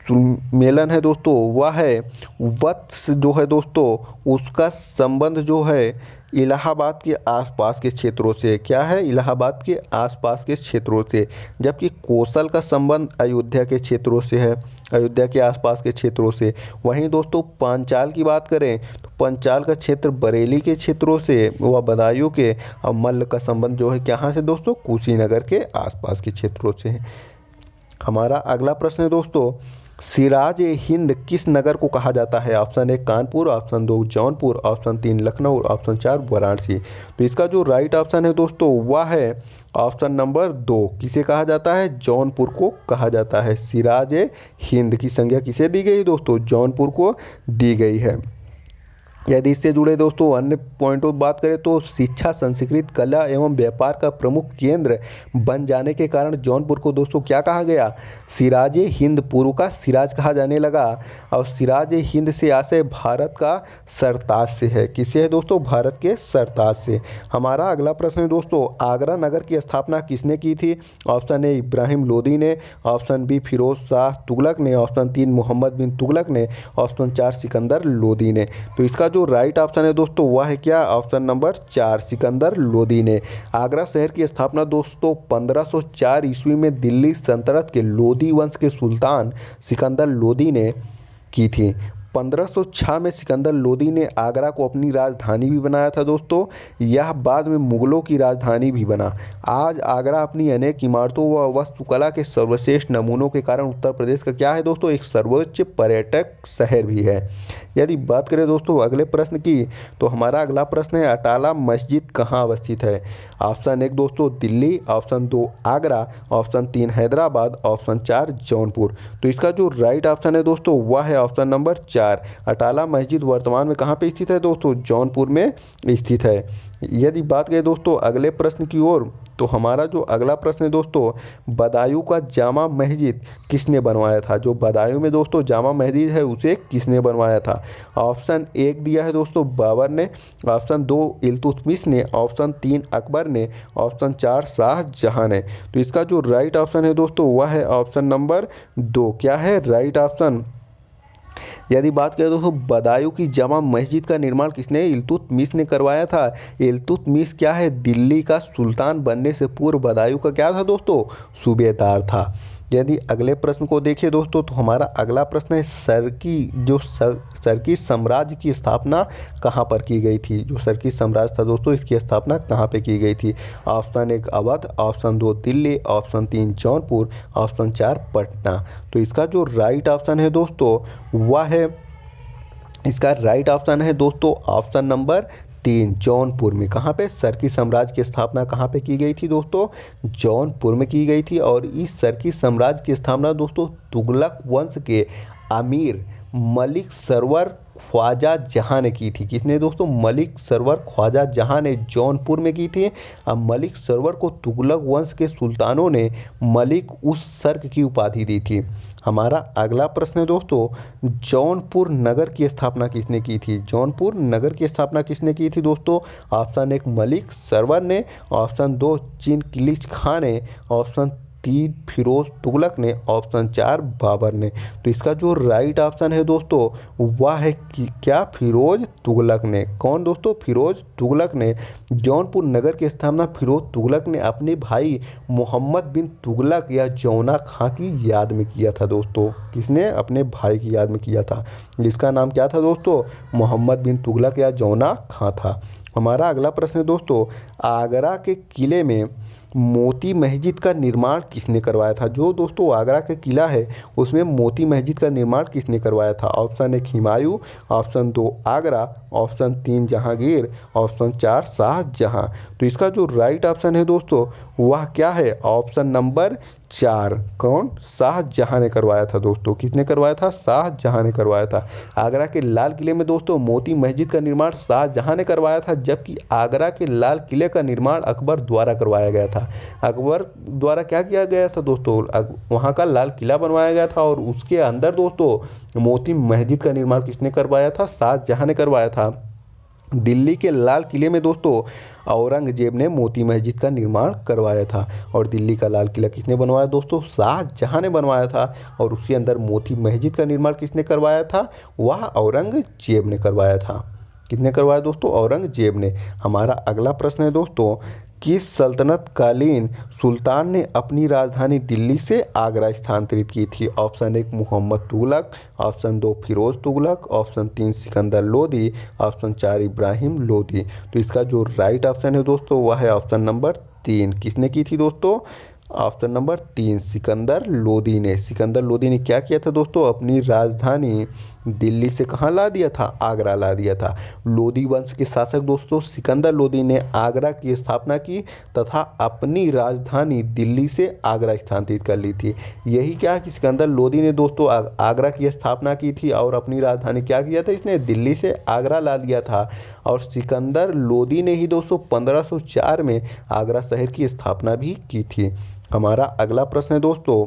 सुमेलन है दोस्तों वह है वत्स जो है दोस्तों उसका संबंध जो है इलाहाबाद के आसपास के क्षेत्रों से। क्या है? इलाहाबाद के आसपास के क्षेत्रों से। जबकि कौशल का संबंध अयोध्या के क्षेत्रों से है, अयोध्या के आसपास के क्षेत्रों से। वहीं दोस्तों पांचाल की बात करें तो पंचाल का क्षेत्र बरेली के क्षेत्रों से व बदायूं के और मल्ल का संबंध जो है कहाँ से दोस्तों? कुशीनगर के आसपास के क्षेत्रों से है। हमारा अगला प्रश्न है दोस्तों, सिराज ए हिंद किस नगर को कहा जाता है? Option 1 Kanpur, option 2 Jaunpur, option 3 Lucknow, option 4 Varanasi. तो इसका जो राइट ऑप्शन है दोस्तों वह है ऑप्शन नंबर 2। किसे कहा जाता है? जौनपुर को कहा जाता है। सिराज ए हिंद की संज्ञा किसे दी गई दोस्तों? जौनपुर को दी गई है। यदि इससे जुड़े दोस्तों अन्य पॉइंटों की बात करें तो शिक्षा, संस्कृत, कला एवं व्यापार का प्रमुख केंद्र बन जाने के कारण जौनपुर को दोस्तों क्या कहा गया? सिराजे हिंद, पूर्व का सिराज कहा जाने लगा। और सिराज हिंद से आशय भारत का सरताज से है। किससे है दोस्तों? भारत के सरताज से। हमारा अगला प्रश्न है दोस्तों, आगरा नगर की स्थापना किसने की थी? ऑप्शन ए इब्राहिम लोदी ने, ऑप्शन बी फिरोज शाह तुगलक ने, ऑप्शन 3 मोहम्मद बिन तुगलक ने, ऑप्शन 4 सिकंदर लोदी ने। तो इसका जो राइट ऑप्शन है दोस्तों वह है क्या? ऑप्शन नंबर 4 सिकंदर लोदी ने। आगरा शहर की स्थापना दोस्तों 1504 ईस्वी में दिल्ली सल्तनत के लोदी वंश के सुल्तान सिकंदर लोदी ने की थी। 1506 में सिकंदर लोदी ने आगरा को अपनी राजधानी भी बनाया था दोस्तों। यह बाद में मुगलों की राजधानी भी बना। आज आगरा अपनी अनेक इमारतों व वास्तुकला के सर्वश्रेष्ठ नमूनों के कारण उत्तर प्रदेश का क्या है दोस्तों? एक सर्वोच्च पर्यटक शहर भी है। यदि बात करें दोस्तों अगले प्रश्न की, तो हमारा अगला प्रश्न है अटाला मस्जिद कहाँ अवस्थित है? ऑप्शन 1 दोस्तों Delhi, option 2 Agra, option 3 Hyderabad, option 4 Jaunpur. तो इसका जो राइट ऑप्शन है दोस्तों वह है ऑप्शन नंबर 4। अटाला मस्जिद वर्तमान में कहाँ पे स्थित है दोस्तों? जौनपुर में स्थित है। यदि बात करें दोस्तों अगले प्रश्न की ओर, तो हमारा जो अगला प्रश्न है दोस्तों, बदायूं का जामा मस्जिद किसने बनवाया था? जो बदायूं में दोस्तों जामा मस्जिद है उसे किसने बनवाया था? ऑप्शन 1 दिया है दोस्तों बाबर ने, ऑप्शन 2 इल्तुतमिश ने, ऑप्शन 3 अकबर ने, ऑप्शन 4 शाहजहां ने। तो इसका जो राइट ऑप्शन है दोस्तों वह है ऑप्शन नंबर 2। क्या है राइट ऑप्शन? यदि बात करें दोस्तों बदायूं की जामा मस्जिद का निर्माण किसने? इल्तुतमिश ने करवाया था। इल्तुतमिश क्या है? दिल्ली का सुल्तान बनने से पूर्व बदायूं का क्या था दोस्तों? सूबेदार था। यदि अगले प्रश्न को देखें दोस्तों, तो हमारा अगला प्रश्न है सरकी साम्राज्य की स्थापना कहाँ पर की गई थी? जो सरकी साम्राज्य था दोस्तों इसकी स्थापना कहाँ पे की गई थी? Option 1 Awadh, option 2 Delhi, option 3 Jaunpur, option 4 Patna. तो इसका जो राइट ऑप्शन है दोस्तों वह है, इसका राइट ऑप्शन है दोस्तों ऑप्शन नंबर 3 जौनपुर में। कहाँ पे? सरकी साम्राज्य की स्थापना कहाँ पे की गई थी दोस्तों? जौनपुर में की गई थी। और इस सरकी साम्राज्य की स्थापना दोस्तों तुगलक वंश के अमीर मलिक सरवर ख्वाजा जहाँ ने की थी। किसने दोस्तों? मलिक सरवर ख्वाजा जहाँ ने जौनपुर में की थी। अब मलिक सरवर को तुगलक वंश के सुल्तानों ने मलिक उस सर्क की उपाधि दी थी। हमारा अगला प्रश्न है दोस्तों, जौनपुर नगर की स्थापना किसने की थी? जौनपुर नगर की स्थापना किसने की थी दोस्तों? ऑप्शन 1 मलिक सरवर ने, ऑप्शन 2 चिनकिलिच खां ने, ऑप्शन 3 फिरोज तुगलक ने, ऑप्शन 4 बाबर ने। तो इसका जो राइट ऑप्शन है दोस्तों वह है कि क्या? फिरोज तुगलक ने। कौन दोस्तों? फिरोज तुगलक ने। जौनपुर नगर की स्थापना फिरोज तुगलक ने अपने भाई मोहम्मद बिन तुगलक या जौना खां की याद में किया था दोस्तों। किसने? अपने भाई की याद में किया था, जिसका नाम क्या था दोस्तों? मोहम्मद बिन तुगलक या जौना खां था। हमारा अगला प्रश्न है दोस्तों, आगरा के किले में मोती मस्जिद का निर्माण किसने करवाया था? जो दोस्तों आगरा का किला है उसमें मोती मस्जिद का निर्माण किसने करवाया था? Option 1 Humayun, option 2 Agra, option 3 Jahangir, option 4 Shahjahan. तो इसका जो राइट ऑप्शन है दोस्तों वह क्या है? Option number 4। कौन? शाहजहां ने करवाया था दोस्तों। किसने करवाया था? शाहजहां ने करवाया था। आगरा के लाल किले में दोस्तों मोती मस्जिद का निर्माण शाहजहां ने करवाया था, जबकि आगरा के लाल किले का निर्माण अकबर द्वारा करवाया गया था। अकबर द्वारा क्या किया गया था दोस्तों? वहाँ का लाल किला बनवाया गया था और उसके अंदर दोस्तों मोती मस्जिद का निर्माण किसने करवाया था? शाहजहां ने करवाया था। दिल्ली के लाल किले में दोस्तों औरंगजेब ने मोती मस्जिद का निर्माण करवाया था। और दिल्ली का लाल किला किसने बनवाया दोस्तों? शाहजहां ने बनवाया था। और उसके अंदर मोती मस्जिद का निर्माण किसने करवाया था? वह औरंगजेब ने करवाया था। किसने करवाया दोस्तों? औरंगजेब ने। हमारा अगला प्रश्न है दोस्तों, किस सल्तनत कालीन सुल्तान ने अपनी राजधानी दिल्ली से आगरा स्थानांतरित की थी? Option 1 Mohammad Tughlaq, option 2 Firoz Tughlaq, option 3 Sikandar Lodi, option 4 Ibrahim Lodi. तो इसका जो राइट ऑप्शन है दोस्तों वह है ऑप्शन नंबर 3। किसने की थी दोस्तों? ऑप्शन नंबर 3 सिकंदर लोदी ने। सिकंदर लोदी ने क्या किया था दोस्तों, अपनी राजधानी दिल्ली से कहाँ ला दिया था, आगरा ला दिया था। लोदी वंश के शासक दोस्तों सिकंदर लोदी ने आगरा की स्थापना की तथा अपनी राजधानी दिल्ली से आगरा स्थानांतरित कर ली थी। यही क्या कि सिकंदर लोदी ने दोस्तों आगरा की स्थापना की थी और अपनी राजधानी क्या किया था, इसने दिल्ली से आगरा ला लिया था। और सिकंदर लोदी ने ही दोस्तों 1504 में आगरा शहर की स्थापना भी की थी। हमारा अगला प्रश्न है दोस्तों,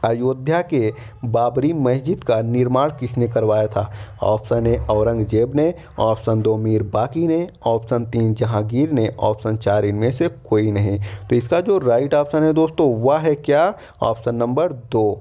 अयोध्या के बाबरी मस्जिद का निर्माण किसने करवाया था। ऑप्शन ए औरंगजेब ने, ऑप्शन 2 मीर बाकी ने, ऑप्शन 3 जहांगीर ने, ऑप्शन 4 इनमें से कोई नहीं। तो इसका जो राइट ऑप्शन है दोस्तों वह है क्या, ऑप्शन नंबर 2।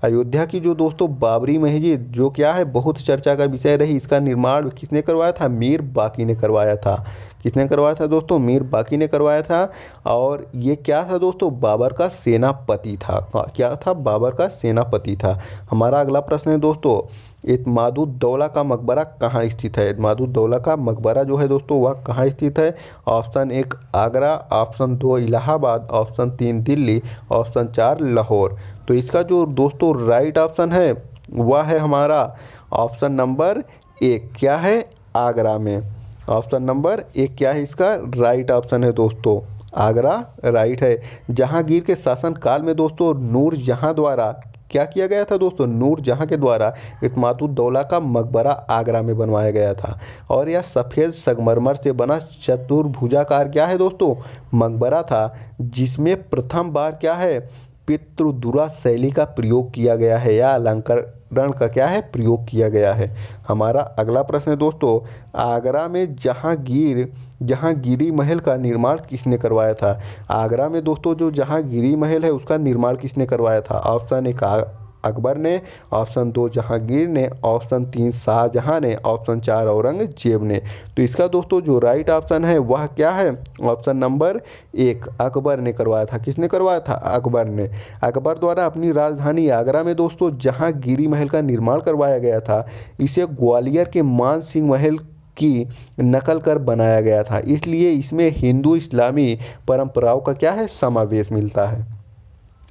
अयोध्या की जो दोस्तों बाबरी मस्जिद जो क्या है बहुत चर्चा का विषय रही, इसका निर्माण किसने करवाया था, मीर बाकी ने करवाया था। किसने करवाया था दोस्तों, मीर बाकी ने करवाया था। और ये क्या था दोस्तों, बाबर का सेनापति था। क्या था, बाबर का सेनापति था। हमारा अगला प्रश्न है दोस्तों, इत्मादुद्दौला का मकबरा कहाँ स्थित है। इत्मादुद्दौला का मकबरा जो है दोस्तों वह कहाँ स्थित है। Option 1 Agra, option 2 Allahabad, option 3 Delhi, option 4 Lahore. तो इसका जो दोस्तों राइट ऑप्शन है वह है हमारा ऑप्शन नंबर 1 क्या है, आगरा में। ऑप्शन नंबर 1 क्या है, इसका राइट ऑप्शन है दोस्तों आगरा राइट है। जहांगीर के शासन काल में दोस्तों नूरजहां द्वारा क्या किया गया था दोस्तों, नूरजहां के द्वारा इत्मादुद्दौला का मकबरा आगरा में बनवाया गया था। और यह सफ़ेद संगमरमर से बना चतुर्भुजाकार क्या है दोस्तों, मकबरा था, जिसमें प्रथम बार क्या है पितृदुरा शैली का प्रयोग किया गया है या अलंकरण का क्या है प्रयोग किया गया है। हमारा अगला प्रश्न है दोस्तों, आगरा में जहांगीरी महल का निर्माण किसने करवाया था। आगरा में दोस्तों जो जहांगीरी महल है उसका निर्माण किसने करवाया था। ऑप्शन 1 अकबर ने, ऑप्शन 2 जहांगीर ने, ऑप्शन 3 शाहजहां ने, ऑप्शन 4 औरंगजेब ने। तो इसका दोस्तों जो राइट ऑप्शन है वह क्या है, ऑप्शन नंबर 1 अकबर ने करवाया था। किसने करवाया था, अकबर ने। अकबर द्वारा अपनी राजधानी आगरा में दोस्तों जहांगीरी महल का निर्माण करवाया गया था। इसे ग्वालियर के मान सिंह महल की नकल कर बनाया गया था, इसलिए इसमें हिंदू इस्लामी परंपराओं का क्या है समावेश मिलता है।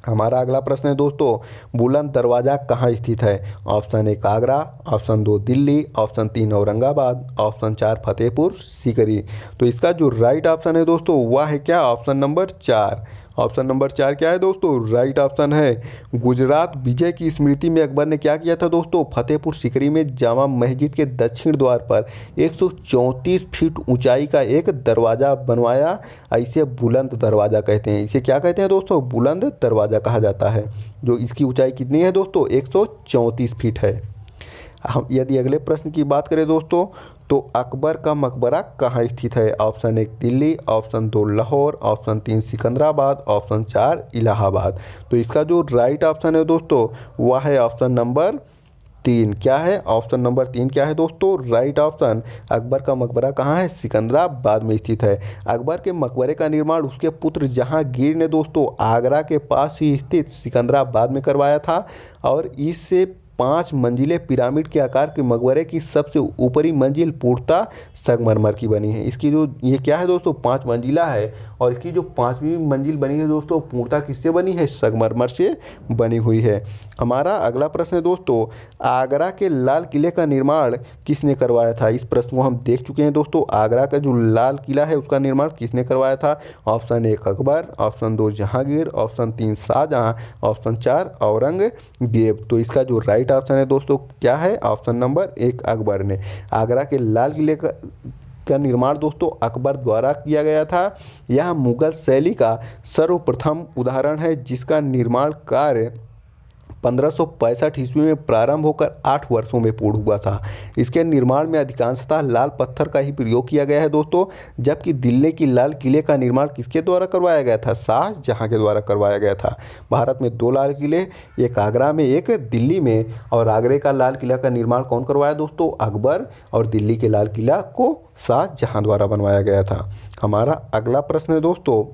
हमारा अगला प्रश्न है दोस्तों, बुलंद दरवाज़ा कहाँ स्थित है। Option 1 Agra, option 2 Delhi, option 3 Aurangabad, option 4 Fatehpur Sikri. तो इसका जो राइट ऑप्शन है दोस्तों वह है क्या, ऑप्शन नंबर 4। ऑप्शन नंबर 4 क्या है दोस्तों, राइट ऑप्शन है। गुजरात विजय की स्मृति में अकबर ने क्या किया था दोस्तों, फतेहपुर सीकरी में जामा मस्जिद के दक्षिण द्वार पर 134 फीट ऊंचाई का एक दरवाज़ा बनवाया। इसे बुलंद दरवाज़ा कहते हैं। इसे क्या कहते हैं दोस्तों, बुलंद दरवाज़ा कहा जाता है। जो इसकी ऊंचाई कितनी है दोस्तों, 134 फीट है। हम यदि अगले प्रश्न की बात करें दोस्तों, तो अकबर का मकबरा कहाँ स्थित है। Option 1 Delhi, option 2 Lahore, option 3 Secunderabad, option 4 Allahabad. तो इसका जो राइट ऑप्शन है दोस्तों वह है ऑप्शन नंबर 3 क्या है, ऑप्शन नंबर 3 क्या है दोस्तों, राइट ऑप्शन। अकबर का मकबरा कहाँ है, सिकंदराबाद में स्थित है। अकबर के मकबरे का निर्माण उसके पुत्र जहांगीर ने दोस्तों आगरा के पास ही स्थित सिकंदराबाद में करवाया था। और इससे 5 मंजिले पिरामिड के आकार के मकबरे की सबसे ऊपरी मंजिल पूर्णतः संगमरमर की बनी है। इसकी जो ये क्या है दोस्तों 5 मंजिला है और इसकी जो 5वीं मंजिल बनी है दोस्तों पूर्णतः किससे बनी है, संगमरमर से बनी हुई है। हमारा अगला प्रश्न है दोस्तों, आगरा के लाल किले का निर्माण किसने करवाया था। इस प्रश्न को हम देख चुके हैं दोस्तों। आगरा का जो लाल किला है उसका निर्माण किसने करवाया था। Option 1 Akbar, option 2 Jahangir, option 3 Shahjahan, option 4 Aurangzeb. तो इसका जो राइट ऑप्शन है दोस्तों क्या है, ऑप्शन नंबर 1 अकबर ने। आगरा के लाल किले का निर्माण दोस्तों अकबर द्वारा किया गया था। यह मुगल शैली का सर्वप्रथम उदाहरण है जिसका निर्माण कार्य 1565 ईस्वी में प्रारंभ होकर 8 वर्षों में पूर्ण हुआ था। इसके निर्माण में अधिकांशतः लाल पत्थर का ही प्रयोग किया गया है दोस्तों। जबकि दिल्ली की लाल किले का निर्माण किसके द्वारा करवाया गया था, शाहजहां के द्वारा करवाया गया था। भारत में 2 लाल किले, एक आगरा में एक दिल्ली में। और आगरे का लाल किला का निर्माण कौन करवाया दोस्तों, अकबर। और दिल्ली के लाल किला को शाहजहां द्वारा बनवाया गया था। हमारा अगला प्रश्न है दोस्तों,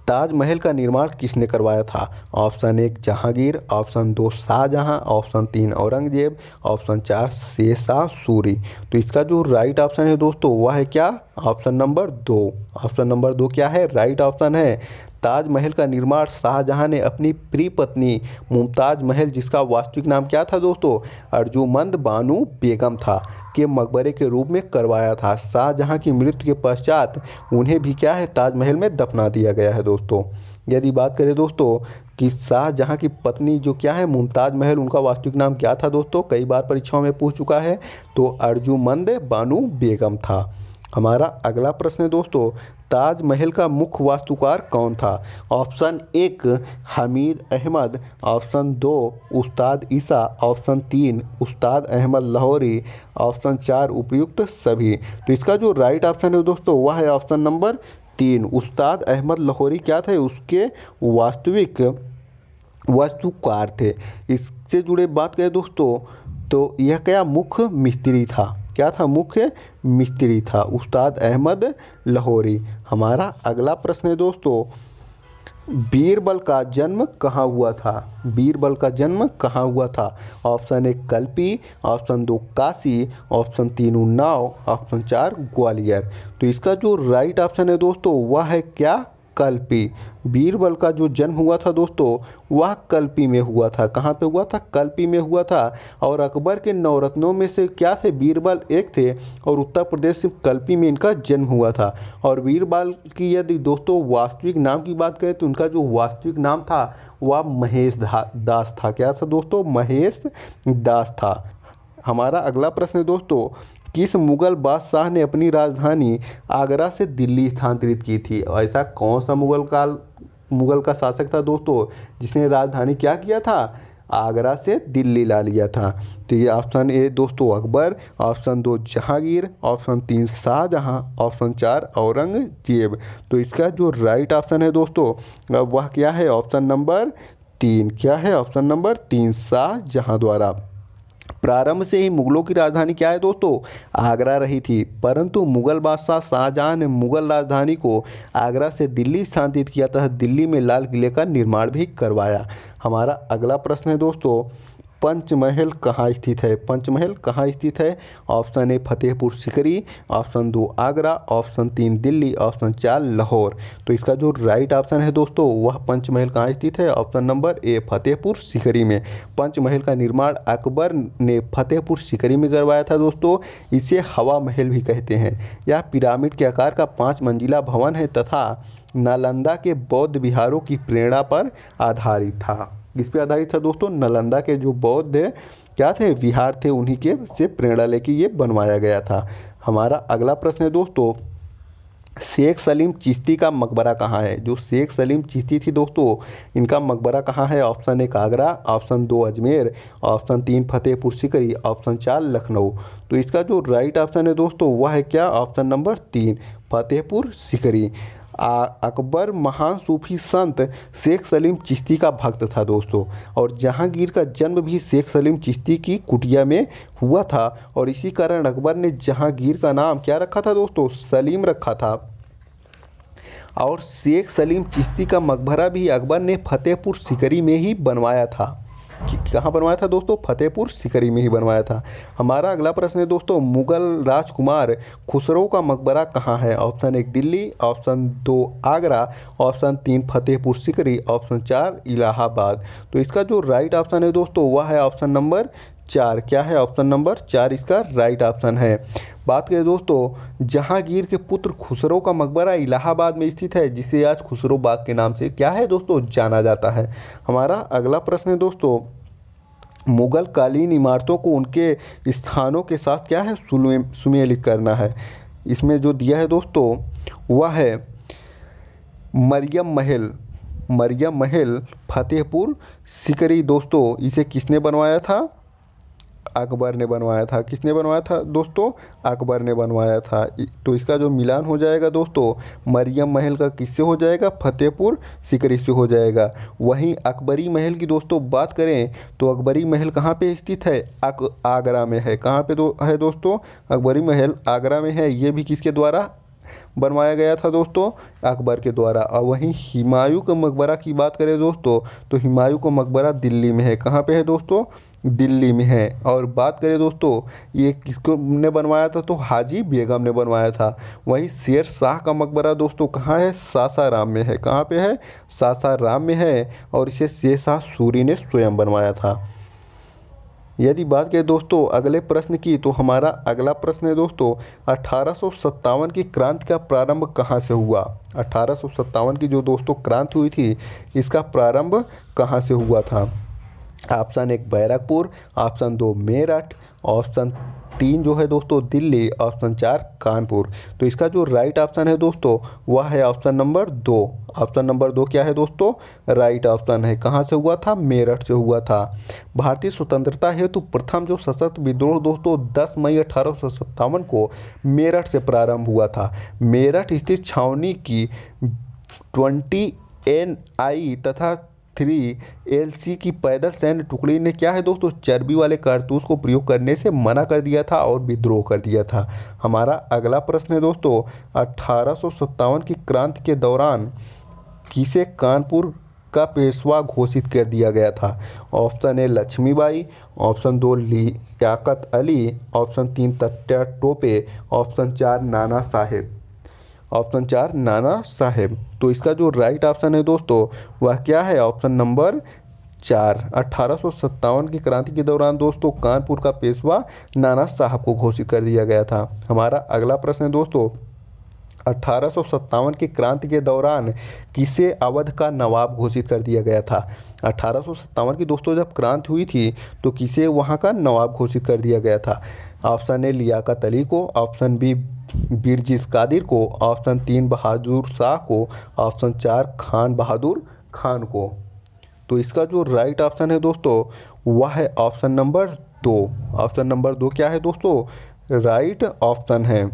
ताजमहल का निर्माण किसने करवाया था? Option 1 Jahangir, option 2 Shahjahan, option 3 Aurangzeb, option 4 Sher Shah Suri. तो इसका जो राइट ऑप्शन है दोस्तों वह है क्या? Option number 2। ऑप्शन नंबर 2 क्या है? राइट ऑप्शन है। ताजमहल का निर्माण शाहजहां ने अपनी प्रिय पत्नी मुमताज महल, जिसका वास्तविक नाम क्या था दोस्तों? अर्जुमंद बानो बेगम था, के मकबरे के रूप में करवाया था। शाहजहां की मृत्यु के पश्चात उन्हें भी क्या है? ताजमहल में दफना दिया गया है दोस्तों। यदि बात करें दोस्तों कि शाहजहां की पत्नी जो क्या है मुमताज महल, उनका वास्तविक नाम क्या था दोस्तों? कई बार परीक्षाओं में पूछ चुका है, तो अर्जुमंद बानो बेगम था। हमारा अगला प्रश्न है दोस्तों, ताजमहल का मुख्य वास्तुकार कौन था? ऑप्शन 1 हमीद अहमद, ऑप्शन 2 उस्ताद ईसा, ऑप्शन 3 उस्ताद अहमद लाहौरी, ऑप्शन 4 उपयुक्त सभी। तो इसका जो राइट ऑप्शन है दोस्तों वह है ऑप्शन नंबर 3 उस्ताद अहमद लाहौरी क्या थे? उसके वास्तविक वास्तुकार थे। इससे जुड़े बात करें दोस्तों तो यह क्या मुख्य मिस्त्री था? क्या था? मुख्य मिस्त्री था उस्ताद अहमद लाहौरी। हमारा अगला प्रश्न है दोस्तों, बीरबल का जन्म कहाँ हुआ था? बीरबल का जन्म कहाँ हुआ था? Option 1 Kalpi, option 2 Kashi, option 3 Unnao, option 4 Gwalior. तो इसका जो राइट ऑप्शन है दोस्तों वह है क्या? कल्पी। बीरबल का जो जन्म हुआ था दोस्तों वह कल्पी में हुआ था। कहाँ पे हुआ था? कल्पी में हुआ था। और अकबर के नवरत्नों में से क्या थे? बीरबल एक थे और उत्तर प्रदेश से कल्पी में इनका जन्म हुआ था। और बीरबल की यदि दोस्तों वास्तविक नाम की बात करें तो उनका जो वास्तविक नाम था वह महेश दास था। क्या था दोस्तों? महेश दास था। हमारा अगला प्रश्न है दोस्तों, किस मुगल बादशाह ने अपनी राजधानी आगरा से दिल्ली स्थानांतरित की थी? ऐसा कौन सा मुगल का शासक था दोस्तों जिसने राजधानी क्या किया था? आगरा से दिल्ली ला लिया था। तो ये ऑप्शन ए दोस्तों Akbar, option 2 Jahangir, option 3 Shahjahan, option 4 Aurangzeb. तो इसका जो राइट ऑप्शन है दोस्तों वह क्या है? Option number 3। क्या है? ऑप्शन नंबर 3 शाहजहां द्वारा। प्रारंभ से ही मुगलों की राजधानी क्या है दोस्तों? आगरा रही थी, परंतु मुगल बादशाह शाहजहां ने मुगल राजधानी को आगरा से दिल्ली स्थानांतरित किया तथा दिल्ली में लाल किले का निर्माण भी करवाया। हमारा अगला प्रश्न है दोस्तों, पंचमहल कहाँ स्थित है? पंचमहल कहाँ स्थित है? Option A Fatehpur Sikri, option 2 Agra, option 3 Delhi, option 4 Lahore. तो इसका जो राइट ऑप्शन है दोस्तों वह पंचमहल कहाँ स्थित है? ऑप्शन नंबर ए फतेहपुर सीकरी में। पंचमहल का निर्माण अकबर ने फतेहपुर सीकरी में करवाया था दोस्तों। इसे हवा महल भी कहते हैं। यह पिरामिड के आकार का 5 मंजिला भवन है तथा नालंदा के बौद्ध विहारों की प्रेरणा पर आधारित था। किस पे आधारित था दोस्तों? नालंदा के जो बौद्ध क्या थे? विहार थे, उन्हीं के से प्रेरणा लेके ये बनवाया गया था। हमारा अगला प्रश्न है दोस्तों, शेख सलीम चिश्ती का मकबरा कहाँ है? जो शेख सलीम चिश्ती थी दोस्तों इनका मकबरा कहाँ है? Option 1 Agra, option 2 Ajmer, option 3 Fatehpur Sikri, option 4 Lucknow. तो इसका जो राइट ऑप्शन है दोस्तों वह है क्या? Option number 3 Fatehpur Sikri. अकबर महान सूफी संत शेख सलीम चिश्ती का भक्त था दोस्तों। और जहांगीर का जन्म भी शेख सलीम चिश्ती की कुटिया में हुआ था और इसी कारण अकबर ने जहांगीर का नाम क्या रखा था दोस्तों? सलीम रखा था। और शेख सलीम चिश्ती का मकबरा भी अकबर ने फतेहपुर सीकरी में ही बनवाया था। कहाँ बनवाया था दोस्तों? फतेहपुर सीकरी में ही बनवाया था। हमारा अगला प्रश्न है दोस्तों, मुगल राजकुमार खुसरो का मकबरा कहाँ है? Option 1 Delhi, option 2 Agra, option 3 Fatehpur Sikri, option 4 Allahabad. तो इसका जो राइट ऑप्शन है दोस्तों वह है ऑप्शन नंबर 4। क्या है? ऑप्शन नंबर 4 इसका राइट ऑप्शन है। बात करें दोस्तों, जहांगीर के पुत्र खुसरो का मकबरा इलाहाबाद में स्थित है, जिसे आज खुसरो बाग के नाम से क्या है दोस्तों? जाना जाता है। हमारा अगला प्रश्न है दोस्तों, मुगल कालीन इमारतों को उनके स्थानों के साथ क्या है? सुमेलित करना है। इसमें जो दिया है दोस्तों वह है मरियम महल। मरियम महल फतेहपुर सीकरी दोस्तों, इसे किसने बनवाया था? अकबर ने बनवाया था। किसने बनवाया था दोस्तों? अकबर ने बनवाया था। तो इसका जो मिलान हो जाएगा दोस्तों मरियम महल का किससे हो जाएगा? फतेहपुर सीकरी से हो जाएगा। वहीं अकबरी महल की दोस्तों बात करें तो अकबरी महल कहाँ पे स्थित है? आगरा में है। कहाँ पे है दोस्तों? अकबरी महल आगरा में है। ये भी किसके द्वारा बनवाया गया था दोस्तों? अकबर के द्वारा। और वहीं हुमायूं का मकबरा की बात करें दोस्तों, तो हुमायूं का मकबरा दिल्ली में है। कहाँ पे है दोस्तों? दिल्ली में है। और बात करें दोस्तों ये किसको ने बनवाया था, तो हाजी बेगम ने बनवाया था। वहीं शेर शाह का मकबरा दोस्तों कहाँ है? सासाराम में है। कहाँ पे है? सासाराम में है। और इसे शेर शाह सूरी ने स्वयं बनवाया था। यदि बात करें दोस्तों अगले प्रश्न की, तो हमारा अगला प्रश्न है दोस्तों 1857 की क्रांति का प्रारंभ कहाँ से हुआ? 1857 की जो दोस्तों क्रांति हुई थी, इसका प्रारंभ कहाँ से हुआ था? Option 1 Barrackpore, option 2 Meerut, option 3 जो है दोस्तों दिल्ली, ऑप्शन 4 कानपुर। तो इसका जो राइट ऑप्शन है दोस्तों वह है ऑप्शन नंबर 2। ऑप्शन नंबर 2 क्या है दोस्तों? राइट ऑप्शन है। कहाँ से हुआ था? मेरठ से हुआ था। भारतीय स्वतंत्रता हेतु प्रथम जो सशस्त्र विद्रोह दोस्तों 10 मई 1857 को मेरठ से प्रारंभ हुआ था। मेरठ स्थित छावनी की 20 NI तथा 3 LC की पैदल सैन्य टुकड़ी ने क्या है दोस्तों चर्बी वाले कारतूस को प्रयोग करने से मना कर दिया था और विद्रोह कर दिया था। हमारा अगला प्रश्न है दोस्तों 1857 की क्रांति के दौरान किसे कानपुर का पेशवा घोषित कर दिया गया था? Option A Laxmibai, option 2 Liaquat Ali, option 3 Tatya Tope, option 4 Nana Saheb. Option 4 Nana साहेब। तो इसका जो राइट ऑप्शन है दोस्तों वह क्या है? Option number 4। 1857 की क्रांति के दौरान दोस्तों कानपुर का पेशवा नाना साहब को घोषित कर दिया गया था। हमारा अगला प्रश्न है दोस्तों 1857 की क्रांति के दौरान किसे अवध का नवाब घोषित कर दिया गया था? 1857 की दोस्तों जब क्रांति हुई थी तो किसे वहां का नवाब घोषित कर दिया गया था? ऑप्शन ए लियाकत अली को, ऑप्शन बी बिरजिस कादिर को, ऑप्शन 3 बहादुर शाह को, ऑप्शन 4 खान बहादुर खान को। तो इसका जो राइट ऑप्शन है दोस्तों वह है ऑप्शन नंबर 2। ऑप्शन नंबर 2 क्या है दोस्तों? राइट ऑप्शन है।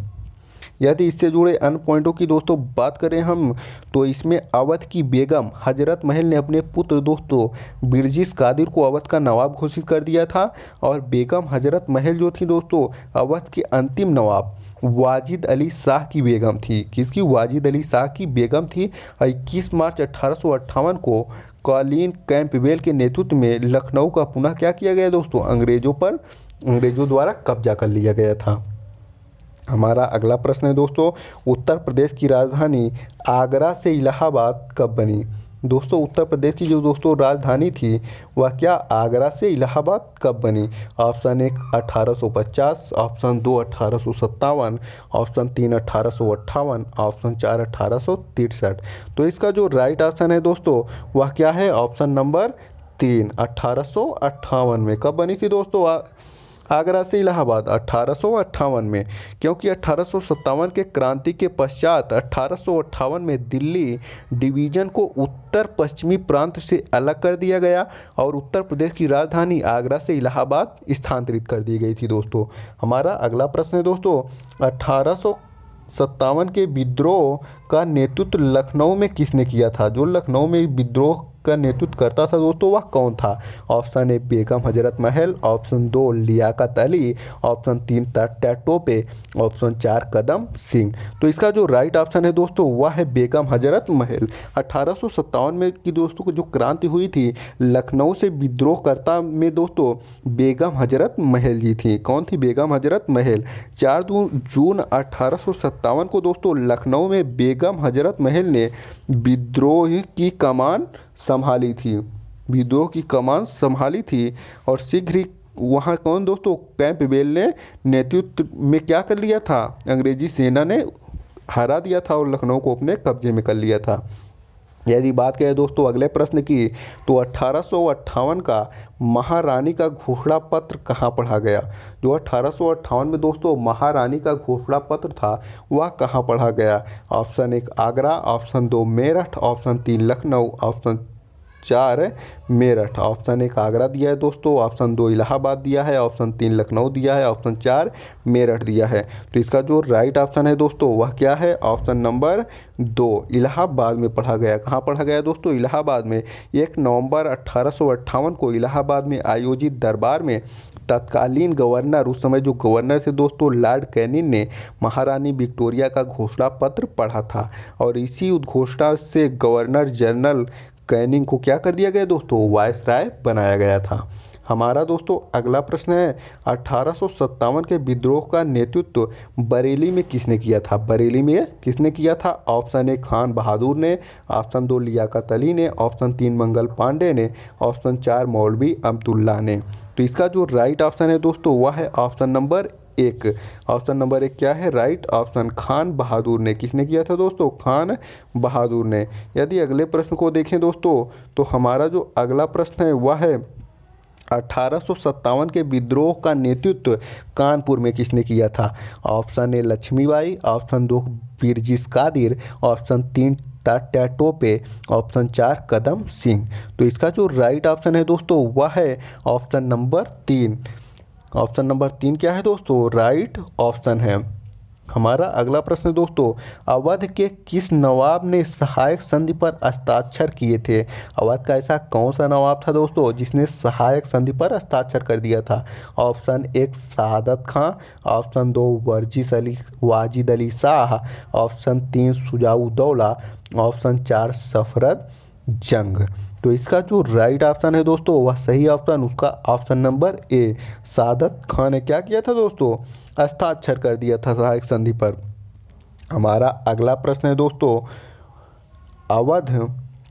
यदि इससे जुड़े अन्य पॉइंटों की दोस्तों बात करें हम, तो इसमें अवध की बेगम हजरत महल ने अपने पुत्र दोस्तों बिरजिस कादिर को अवध का नवाब घोषित कर दिया था। और बेगम हजरत महल जो थी दोस्तों अवध के अंतिम नवाब वाजिद अली शाह की बेगम थी। किसकी? वाजिद अली शाह की बेगम थी। 21 मार्च 1858 को कॉलिन कैंपबेल के नेतृत्व में लखनऊ का पुनः क्या किया गया दोस्तों? अंग्रेजों द्वारा कब्जा कर लिया गया था। हमारा अगला प्रश्न है दोस्तों उत्तर प्रदेश की राजधानी आगरा से इलाहाबाद कब बनी? दोस्तों उत्तर प्रदेश की जो दोस्तों राजधानी थी वह क्या आगरा से इलाहाबाद कब बनी? Option 1 1850, option 2 1857, option 3 1858, option 4 1863। तो इसका जो राइट ऑप्शन है दोस्तों वह क्या है? ऑप्शन नंबर 3 1858 में। कब बनी थी दोस्तों आगरा से इलाहाबाद? 1858 में। क्योंकि 1857 के क्रांति के पश्चात 1858 में दिल्ली डिवीज़न को उत्तर पश्चिमी प्रांत से अलग कर दिया गया और उत्तर प्रदेश की राजधानी आगरा से इलाहाबाद स्थानांतरित कर दी गई थी दोस्तों। हमारा अगला प्रश्न है दोस्तों 1857 के विद्रोह का नेतृत्व लखनऊ में किसने किया था? जो लखनऊ में विद्रोह का नेतृत्व करता था दोस्तों वह कौन था? ऑप्शन ए Begum Hazrat Mahal, option 2 Liaquat Ali, option 3 Tatya Tope, option 4 Kadam Singh. तो इसका जो राइट ऑप्शन है दोस्तों वह है बेगम हजरत महल। 1857 में की दोस्तों को जो क्रांति हुई थी लखनऊ से विद्रोहकर्ता में दोस्तों बेगम हजरत महल जी थी। कौन थी? बेगम हजरत महल। 4 जून 1857 को दोस्तों लखनऊ में बेगम हजरत महल ने विद्रोह की कमान संभाली थी और शीघ्र ही वहाँ कौन दोस्तों कैंपबेल ने नेतृत्व में क्या कर लिया था? अंग्रेजी सेना ने हरा दिया था और लखनऊ को अपने कब्जे में कर लिया था। यदि बात करें दोस्तों अगले प्रश्न की, तो 1858 का महारानी का घोषणा पत्र कहाँ पढ़ा गया? जो 1858 में दोस्तों महारानी का घोषणा पत्र था वह कहाँ पढ़ा गया? Option 1 Agra, option 2 Meerut, option 3 Lucknow, option 4 Meerut. Option 1 Agra दिया है दोस्तों, ऑप्शन 2 इलाहाबाद दिया है, ऑप्शन 3 लखनऊ दिया है, ऑप्शन 4 मेरठ दिया है। तो इसका जो राइट ऑप्शन है दोस्तों वह क्या है? ऑप्शन नंबर 2 इलाहाबाद में पढ़ा गया। कहाँ पढ़ा गया दोस्तों? इलाहाबाद में। 1 नवंबर 1858 को इलाहाबाद में आयोजित दरबार में तत्कालीन गवर्नर, उस समय जो गवर्नर थे दोस्तों लॉर्ड कैनिंग ने महारानी विक्टोरिया का घोषणा पत्र पढ़ा था और इसी उद्घोषणा से गवर्नर जनरल कैनिंग को क्या कर दिया गया दोस्तों, वायसराय बनाया गया था। हमारा दोस्तों अगला प्रश्न है 1857 के विद्रोह का नेतृत्व बरेली में किसने किया था? बरेली में किसने किया था? ऑप्शन ए खान बहादुर ने, ऑप्शन 2 लियाकत अली ने, ऑप्शन 3 मंगल पांडे ने, ऑप्शन 4 मौलवी अब्दुल्ला ने। तो इसका जो राइट ऑप्शन है दोस्तों वह है ऑप्शन नंबर 1। ऑप्शन नंबर 1 क्या है? राइट ऑप्शन खान बहादुर ने। किसने किया था दोस्तों? खान बहादुर ने। यदि अगले प्रश्न को देखें दोस्तों तो हमारा जो अगला प्रश्न है वह है 1857 के विद्रोह का नेतृत्व कानपुर में किसने किया था? Option A Laxmibai, option 2 Birjis Qadir, option 3 Tatya Tope, option 4 Kadam Singh. तो इसका जो राइट ऑप्शन है दोस्तों वह है ऑप्शन नंबर 3। ऑप्शन नंबर 3 क्या है दोस्तों? राइट ऑप्शन है। हमारा अगला प्रश्न दोस्तों अवध के किस नवाब ने सहायक संधि पर हस्ताक्षर किए थे? अवध का ऐसा कौन सा नवाब था दोस्तों जिसने सहायक संधि पर हस्ताक्षर कर दिया था? Option 1 Saadat Khan, option 2 Wajid Ali Shah, option 3 Shujauddaula, option 4 Safdar Jung. तो इसका जो राइट ऑप्शन है दोस्तों वह सही ऑप्शन उसका ऑप्शन नंबर ए शहादत खान ने क्या किया था दोस्तों? हस्ताक्षर कर दिया था सहायक संधि पर। हमारा अगला प्रश्न है दोस्तों अवध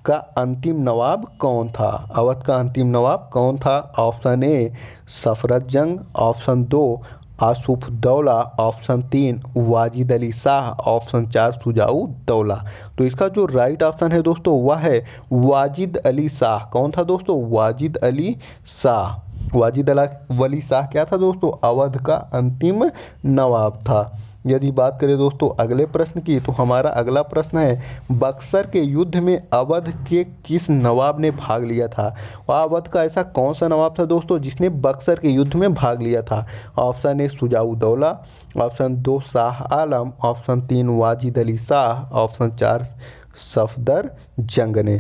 का अंतिम नवाब कौन था? अवध का अंतिम नवाब कौन था? Option A Safdar Jung, option 2 Asafuddaula, option 3 Wajid Ali Shah, option 4 Shujauddaula. तो इसका जो राइट ऑप्शन है दोस्तों वह है वाजिद अली शाह। कौन था दोस्तों? वाजिद अली शाह। वाजिद अली शाह क्या था दोस्तों? अवध का अंतिम नवाब था। यदि बात करें दोस्तों अगले प्रश्न की तो हमारा अगला प्रश्न है बक्सर के युद्ध में अवध के किस नवाब ने भाग लिया था? वह अवध का ऐसा कौन सा नवाब था दोस्तों जिसने बक्सर के युद्ध में भाग लिया था? ऑप्शन ए Shujauddaula, option 2 Shah Alam, option 3 Wajid Ali Shah, option 4 Safdar जंग ने।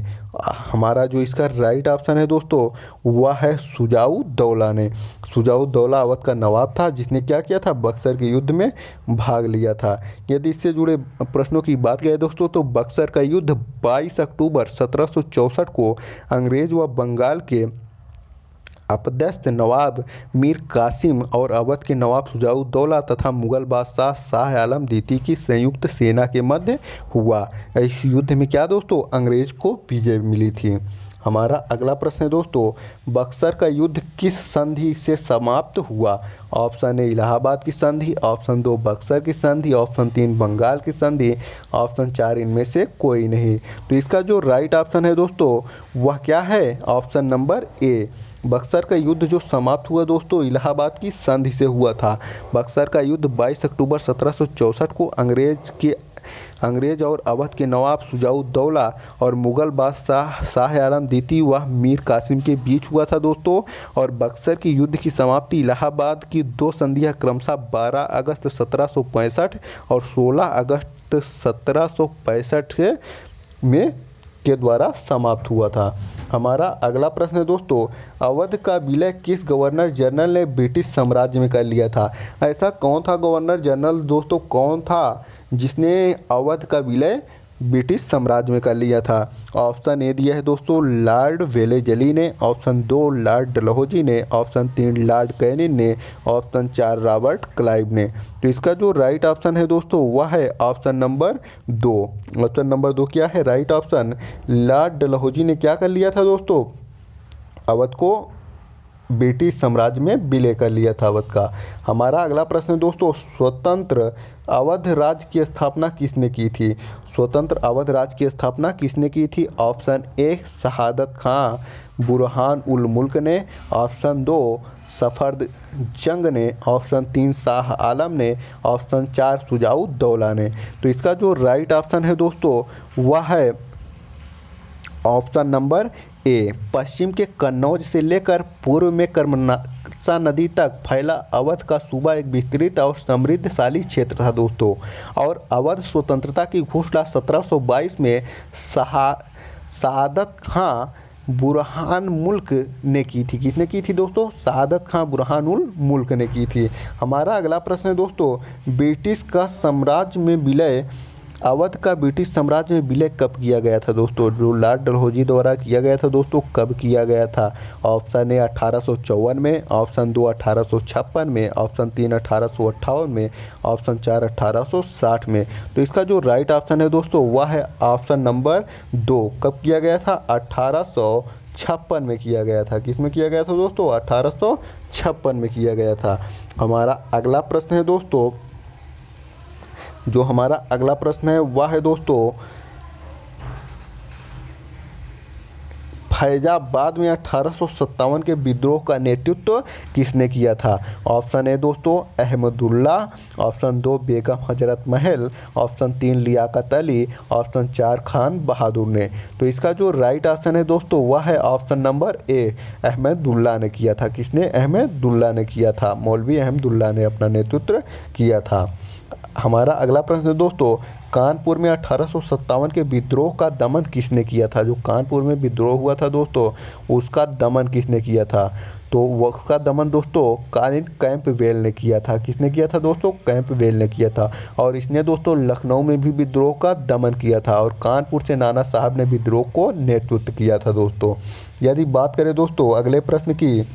हमारा जो इसका राइट ऑप्शन है दोस्तों वह है शुजाउद्दौला ने। शुजाउद्दौला अवध का नवाब था जिसने क्या किया था? बक्सर के युद्ध में भाग लिया था। यदि इससे जुड़े प्रश्नों की बात करें दोस्तों तो बक्सर का युद्ध 22 अक्टूबर 1764 को अंग्रेज व बंगाल के अपदस्थ नवाब मीर कासिम और अवध के नवाब शुजाउद्दौला तथा मुगल बादशाह शाह आलम द्वितीय की संयुक्त सेना के मध्य हुआ। इस युद्ध में क्या दोस्तों? अंग्रेज को विजय मिली थी। हमारा अगला प्रश्न है दोस्तों बक्सर का युद्ध किस संधि से समाप्त हुआ? ऑप्शन ए इलाहाबाद की संधि, ऑप्शन 2 बक्सर की संधि, ऑप्शन 3 बंगाल की संधि, ऑप्शन 4 इनमें से कोई नहीं। तो इसका जो राइट ऑप्शन है दोस्तों वह क्या है? ऑप्शन नंबर ए। बक्सर का युद्ध जो समाप्त हुआ दोस्तों इलाहाबाद की संधि से हुआ था। बक्सर का युद्ध 22 अक्टूबर 1764 को अंग्रेज और अवध के नवाब शुजाउद्दौला और मुगल बादशाह शाह आलम द्वितीय व मीर कासिम के बीच हुआ था दोस्तों। और बक्सर की युद्ध की समाप्ति इलाहाबाद की 2 संधियां क्रमशः 12 अगस्त 1765 और 16 अगस्त 1765 में के द्वारा समाप्त हुआ था। हमारा अगला प्रश्न है दोस्तों अवध का विलय किस गवर्नर जनरल ने ब्रिटिश साम्राज्य में कर लिया था? ऐसा कौन था गवर्नर जनरल दोस्तों, कौन था जिसने अवध का विलय ब्रिटिश साम्राज्य में कर लिया था? ऑप्शन ए दिया है दोस्तों लॉर्ड वेलेजली ने, ऑप्शन 2 लॉर्ड डलहौजी ने, ऑप्शन 3 लॉर्ड कैनिंग ने, ऑप्शन 4 रॉबर्ट क्लाइव ने। तो इसका जो राइट ऑप्शन है दोस्तों वह है ऑप्शन नंबर 2। ऑप्शन नंबर 2 क्या है राइट ऑप्शन? लॉर्ड डलहौजी ने क्या कर लिया था दोस्तों? अवध को ब्रिटिश साम्राज्य में विलय कर लिया था अवध का। हमारा अगला प्रश्न है दोस्तों स्वतंत्र अवध राज्य की स्थापना किसने की थी? स्वतंत्र अवध राज्य की स्थापना किसने की थी? ऑप्शन ए शहादत खां बुरहान उल मुल्क ने, ऑप्शन 2 सफदर जंग ने, ऑप्शन 3 शाह आलम ने, ऑप्शन 4 शुजाउद्दौला ने। तो इसका जो राइट ऑप्शन है दोस्तों वह है ऑप्शन नंबर ए। पश्चिम के कन्नौज से लेकर पूर्व में कर्मशा नदी तक फैला अवध का सूबा एक विस्तृत और समृद्धशाली क्षेत्र था दोस्तों। और अवध स्वतंत्रता की घोषणा 1722 में शहादत खां बुरहान मुल्क ने की थी। किसने की थी दोस्तों? शहादत खां बुरहानुल मुल्क ने की थी। हमारा अगला प्रश्न है दोस्तों, ब्रिटिश का साम्राज्य में विलय, अवध का ब्रिटिश साम्राज्य में विलय कब किया गया था दोस्तों? जो लॉर्ड डलहौजी द्वारा किया गया था दोस्तों, कब किया गया था? ऑप्शन ए 1854 में, ऑप्शन 2 1856 में, ऑप्शन 3 1858 में, ऑप्शन 4 1860 में। तो इसका जो राइट ऑप्शन है दोस्तों वह है ऑप्शन नंबर 2। कब किया गया था? 1856 में किया गया था। किस में किया गया था दोस्तों? 1856 में किया गया था। हमारा अगला प्रश्न है दोस्तों, जो हमारा अगला प्रश्न है वह है दोस्तों, फैजाबाद में 1857 के विद्रोह का नेतृत्व किसने किया था? ऑप्शन ए दोस्तों अहमदुल्ला, ऑप्शन 2 बेगम हजरत महल, ऑप्शन 3 लियाकत अली, ऑप्शन 4 खान बहादुर ने। तो इसका जो राइट ऑप्शन है दोस्तों वह है ऑप्शन नंबर ए, अहमदुल्ला ने किया था। किसने? अहमदुल्ला ने किया था। मौलवी अहमदुल्ला ने अपना नेतृत्व किया था। हमारा अगला प्रश्न है दोस्तों, कानपुर में 1857 के विद्रोह का दमन किसने किया था? जो कानपुर में विद्रोह हुआ था दोस्तों, उसका दमन किसने किया था? तो उसका दमन दोस्तों कैंपबेल ने किया था। किसने किया था दोस्तों? कैंपबेल ने किया था। और इसने दोस्तों लखनऊ में भी विद्रोह का दमन किया था और कानपुर से नाना साहब ने विद्रोह को नेतृत्व किया था दोस्तों। यदि बात करें दोस्तों अगले प्रश्न की,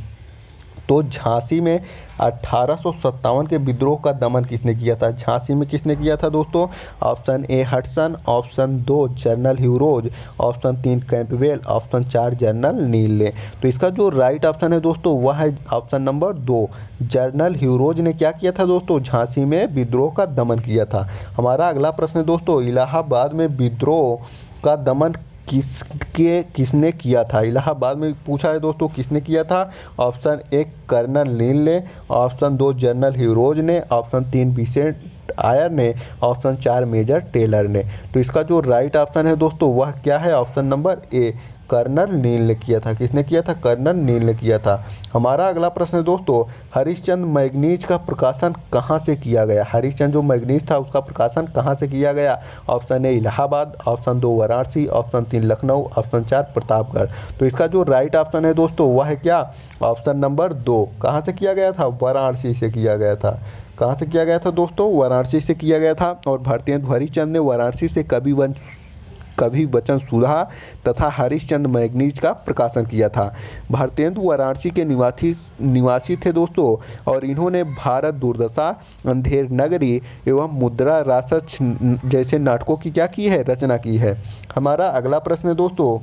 तो झांसी में 1857 के विद्रोह का दमन किसने किया था? झांसी में किसने किया था दोस्तों? Option A Hudson, option 2 general Hugh Rose, option 3 Campbell, option 4 general Neill ने। तो इसका जो राइट ऑप्शन है दोस्तों वह है ऑप्शन नंबर 2, जनरल ह्यूरोज ने क्या किया था दोस्तों? झांसी में विद्रोह का दमन किया था। हमारा अगला प्रश्न है दोस्तों, इलाहाबाद में विद्रोह का दमन किसने किया था? इलाहाबाद में पूछा है दोस्तों, किसने किया था? ऑप्शन 1 कर्नल नील ने, ऑप्शन 2 जनरल ह्यूरोज ने, ऑप्शन 3 विसेंट आयर ने, ऑप्शन 4 मेजर टेलर ने। तो इसका जो राइट ऑप्शन है दोस्तों वह क्या है? ऑप्शन नंबर ए, कर्नल नील ने किया था। किसने किया था? कर्नल नील ने किया था। हमारा अगला प्रश्न है दोस्तों, हरिश्चंद्र मैगनीज का प्रकाशन कहाँ से किया गया? हरिश्चंद्र जो मैगनीज था उसका प्रकाशन कहाँ से किया गया? Option A Allahabad, option 2 Varanasi, option 3 Lucknow, option 4 Pratapgarh. तो इसका जो राइट ऑप्शन है दोस्तों वह है क्या? Option number 2। कहाँ से किया गया था? वाराणसी से किया गया था। कहाँ से किया गया था दोस्तों? वाराणसी से किया गया था। और भारतेंदु हरिश्चंद्र ने वाराणसी से कवि वचन सुधा तथा हरिश्चंद्र मैगनीज का प्रकाशन किया था। भारतेंदु वाराणसी के निवासी थे दोस्तों और इन्होंने भारत दुर्दशा, अंधेर नगरी एवं मुद्रा राक्षस जैसे नाटकों की क्या की है? रचना की है। हमारा अगला प्रश्न है दोस्तों,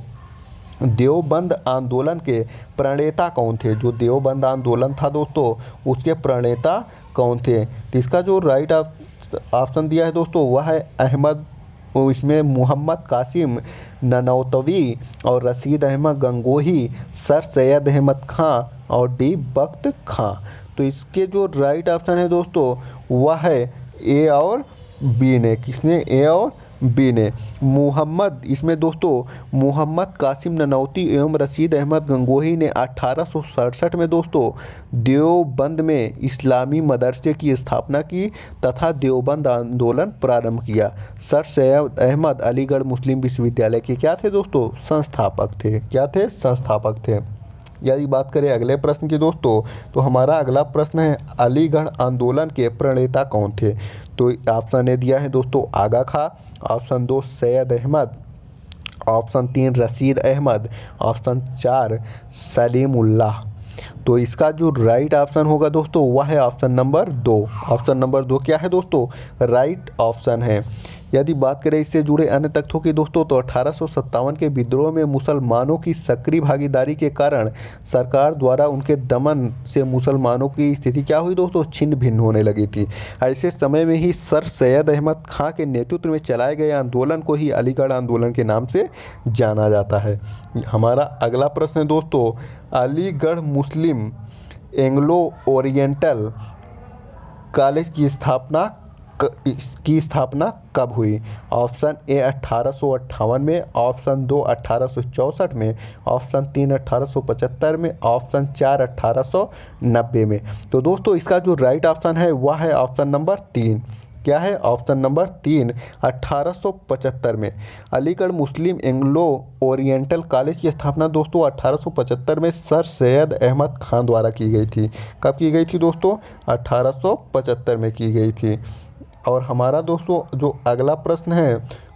देवबंद आंदोलन के प्रणेता कौन थे? जो देवबंद आंदोलन था दोस्तों उसके प्रणेता कौन थे? तो इसका जो राइट ऑप्शन दिया है दोस्तों वह है अहमद, इसमें मोहम्मद कासिम ननौतवी और रशीद अहमद गंगोही, सर सैयद अहमद खां और डी बख्त खां। तो इसके जो राइट ऑप्शन है दोस्तों वह है ए और बी ने। किसने? ए और बी ने। मोहम्मद, इसमें दोस्तों मोहम्मद कासिम ननौती एवं रशीद अहमद गंगोही ने 1867 में दोस्तों देवबंद में इस्लामी मदरसे की स्थापना की तथा देवबंद आंदोलन प्रारंभ किया। सर सैयद अहमद अलीगढ़ मुस्लिम विश्वविद्यालय के क्या थे दोस्तों? संस्थापक थे। क्या थे? संस्थापक थे। यदि बात करें अगले प्रश्न की दोस्तों, तो हमारा अगला प्रश्न है अलीगढ़ आंदोलन के प्रणेता कौन थे? तो ऑप्शन ए दिया है दोस्तों Aga Khan, option 2 Syed Ahmad, option 3 Rashid Ahmad, option 4 Salimullah. तो इसका जो राइट ऑप्शन होगा दोस्तों वह है ऑप्शन नंबर 2। ऑप्शन नंबर 2 क्या है दोस्तों? राइट ऑप्शन है। यदि बात करें इससे जुड़े अन्य तथ्यों की दोस्तों, तो 1857 के विद्रोह में मुसलमानों की सक्रिय भागीदारी के कारण सरकार द्वारा उनके दमन से मुसलमानों की स्थिति क्या हुई दोस्तों? छिन्न भिन्न होने लगी थी। ऐसे समय में ही सर सैयद अहमद खां के नेतृत्व में चलाए गए आंदोलन को ही अलीगढ़ आंदोलन के नाम से जाना जाता है। हमारा अगला प्रश्न है दोस्तों, अलीगढ़ मुस्लिम एंग्लो ओरिएंटल कॉलेज की स्थापना कब हुई? ऑप्शन ए 1858 में, ऑप्शन 2 1864 में, ऑप्शन 3 1875 में, ऑप्शन 4 1890 में। तो दोस्तों इसका जो राइट ऑप्शन है वह है ऑप्शन नंबर 3। क्या है ऑप्शन नंबर 3 1875 में। अलीगढ़ मुस्लिम एंग्लो ओरिएंटल कॉलेज की स्थापना दोस्तों 1875 में सर सैयद अहमद खान द्वारा की गई थी। कब की गई थी दोस्तों? 1875 में की गई थी। और हमारा दोस्तों जो अगला प्रश्न है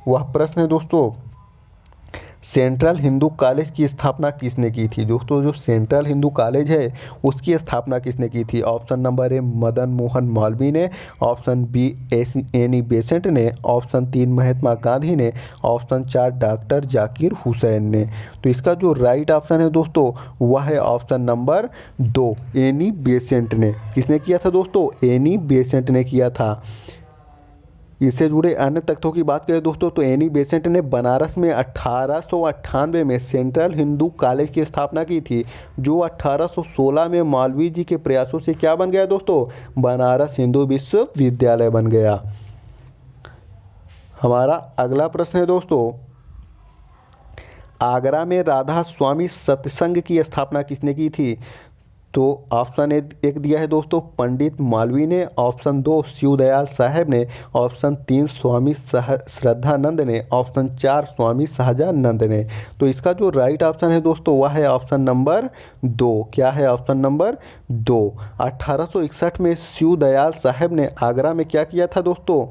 वह प्रश्न है दोस्तों, सेंट्रल हिंदू कॉलेज की स्थापना किसने की थी? दोस्तों जो सेंट्रल हिंदू कॉलेज है उसकी स्थापना किसने की थी? ऑप्शन नंबर ए मदन मोहन मालवीय ने, ऑप्शन बी एनी बेसेंट ने, ऑप्शन 3 महात्मा गांधी ने, ऑप्शन 4 डॉक्टर जाकिर हुसैन ने। तो इसका जो राइट ऑप्शन है दोस्तों वह है ऑप्शन नंबर 2 एनी बेसेंट ने। किसने किया था दोस्तों? एनी बेसेंट ने किया था। इससे जुड़े अन्य तथ्यों की बात करें दोस्तों तो एनी बेसेंट ने बनारस में 1898 में सेंट्रल हिंदू कॉलेज की स्थापना की थी, जो 1816 में मालवीय जी के प्रयासों से क्या बन गया दोस्तों? बनारस हिंदू विश्वविद्यालय बन गया। हमारा अगला प्रश्न है दोस्तों, आगरा में राधा स्वामी सत्संग की स्थापना किसने की थी? तो ऑप्शन एक दिया है दोस्तों पंडित मालवीय ने, ऑप्शन 2 शिवदयाल साहब ने, ऑप्शन 3 स्वामी श्रद्धानंद ने, ऑप्शन 4 स्वामी सहजानंद ने। तो इसका जो राइट ऑप्शन है दोस्तों वह है ऑप्शन नंबर 2। क्या है ऑप्शन नंबर 2? 1861 में शिवदयाल साहब ने आगरा में क्या किया था दोस्तों?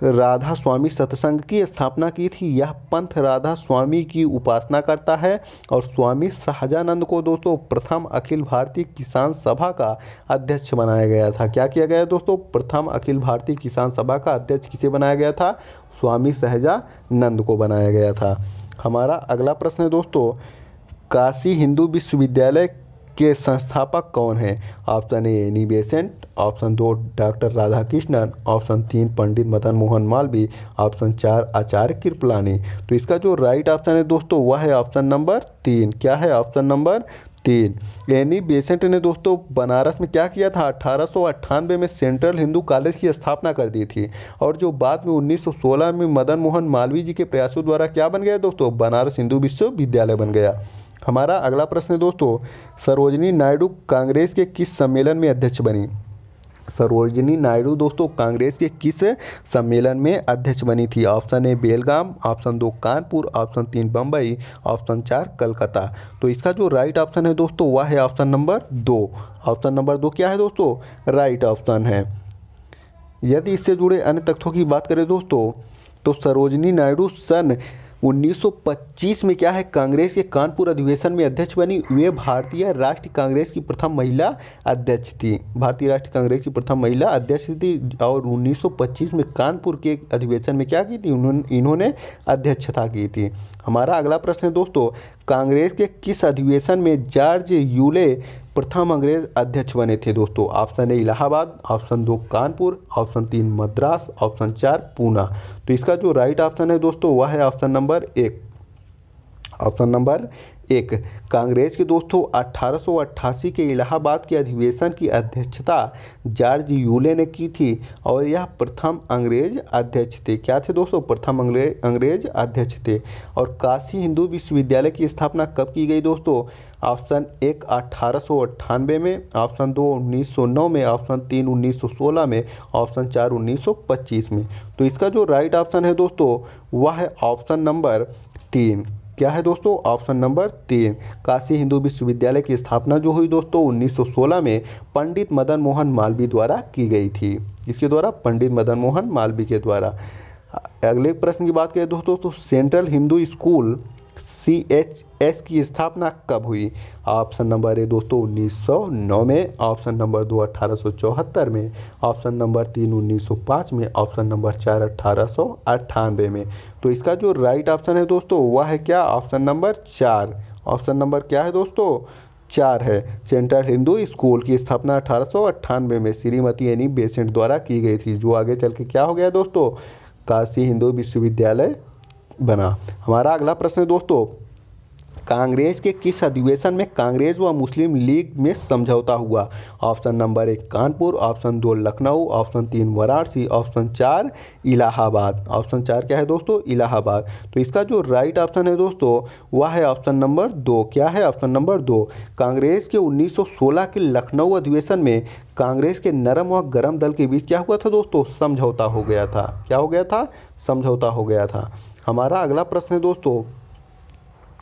राधा स्वामी सत्संग की स्थापना की थी। यह पंथ राधा स्वामी की उपासना करता है और स्वामी सहजानंद को दोस्तों प्रथम अखिल भारतीय किसान सभा का अध्यक्ष बनाया गया था। क्या किया गया दोस्तों? प्रथम अखिल भारतीय किसान सभा का अध्यक्ष किसे बनाया गया था? स्वामी सहजानंद को बनाया गया था। हमारा अगला प्रश्न है दोस्तों, काशी हिंदू विश्वविद्यालय के संस्थापक कौन हैं? Option A any Besant, option 2 doctor Radhakrishnan, option 3 Pandit Madan Mohan Malviya, option 4 Acharya Kripalani. तो इसका जो राइट ऑप्शन है दोस्तों वह है ऑप्शन नंबर 3। क्या है ऑप्शन नंबर 3? एनी बेसेंट ने दोस्तों बनारस में क्या किया था? 1898 में सेंट्रल हिंदू कॉलेज की स्थापना कर दी थी, और जो बाद में 1916 में मदन मोहन मालवीय जी के प्रयासों द्वारा क्या बन गया दोस्तों? बनारस हिंदू विश्वविद्यालय बन गया। हमारा अगला प्रश्न है दोस्तों, सरोजिनी नायडू कांग्रेस के किस सम्मेलन में अध्यक्ष बनी? सरोजिनी नायडू दोस्तों कांग्रेस के किस सम्मेलन में अध्यक्ष बनी थी? Option A Belgaum, option 2 Kanpur, option 3 Bombay, option 4 Calcutta. तो इसका जो राइट ऑप्शन है दोस्तों वह है ऑप्शन नंबर 2। ऑप्शन नंबर 2 क्या है दोस्तों? राइट ऑप्शन है। यदि इससे जुड़े अन्य तथ्यों की बात करें दोस्तों तो सरोजिनी नायडू सन 1925 में क्या है कांग्रेस के कानपुर अधिवेशन में अध्यक्ष बनी। वे भारतीय राष्ट्रीय कांग्रेस की प्रथम महिला अध्यक्ष थी। भारतीय राष्ट्रीय कांग्रेस की प्रथम महिला अध्यक्ष थी और 1925 में कानपुर के अधिवेशन में क्या की थी? इन्होंने अध्यक्षता की थी। हमारा अगला प्रश्न है दोस्तों, कांग्रेस के किस अधिवेशन में जॉर्ज यूले प्रथम अंग्रेज अध्यक्ष बने थे दोस्तों? Option A Allahabad, option 2 Kanpur, option 3 Madras, option 4 Poona. तो इसका जो राइट ऑप्शन है दोस्तों वह है option number 1। Option number 1 Congress के दोस्तों 1888 के इलाहाबाद के अधिवेशन की अध्यक्षता जॉर्ज यूले ने की थी और यह प्रथम अंग्रेज अध्यक्ष थे। क्या थे दोस्तों? प्रथम अंग्रेज अध्यक्ष थे। और काशी हिंदू विश्वविद्यालय की स्थापना कब की गई दोस्तों? ऑप्शन 1 1898 में, ऑप्शन 2 1909 में, ऑप्शन 3 1916 में, ऑप्शन 4 1925 में। तो इसका जो राइट ऑप्शन है दोस्तों वह है ऑप्शन नंबर 3। क्या है दोस्तों? Option number 3। काशी हिंदू विश्वविद्यालय की स्थापना जो हुई दोस्तों 1916 में पंडित मदन मोहन मालवीय द्वारा की गई थी। इसके द्वारा पंडित मदन मोहन मालवीय के द्वारा। अगले प्रश्न की बात करें दोस्तों तो सेंट्रल हिंदू स्कूल CHS की स्थापना कब हुई? ऑप्शन नंबर ए दोस्तों 1909 में, ऑप्शन नंबर 2 1874 में, ऑप्शन नंबर 3 1905 में, ऑप्शन नंबर 4 1898 में। तो इसका जो राइट ऑप्शन है दोस्तों वह है क्या? Option number 4। ऑप्शन नंबर क्या है दोस्तों? 4 है। सेंट्रल हिंदू स्कूल की स्थापना 1898 में श्रीमती एनी बेसेंट द्वारा की गई थी, जो आगे चल के क्या हो गया दोस्तों? काशी हिंदू विश्वविद्यालय बना। हमारा अगला प्रश्न है दोस्तों, कांग्रेस के किस अधिवेशन में कांग्रेस व मुस्लिम लीग में समझौता हुआ? Option number 1 Kanpur, option 2 Lucknow, option 3 Varanasi, option 4 Allahabad. Option 4 क्या है दोस्तों? इलाहाबाद। तो इसका जो राइट ऑप्शन है दोस्तों वह है ऑप्शन नंबर 2। क्या है? Option number 2। कांग्रेस के 1916 के लखनऊ अधिवेशन में कांग्रेस के नरम व गरम दल के बीच क्या हुआ था दोस्तों? समझौता हो गया था। क्या हो गया था? समझौता हो गया था। हमारा अगला प्रश्न है दोस्तों,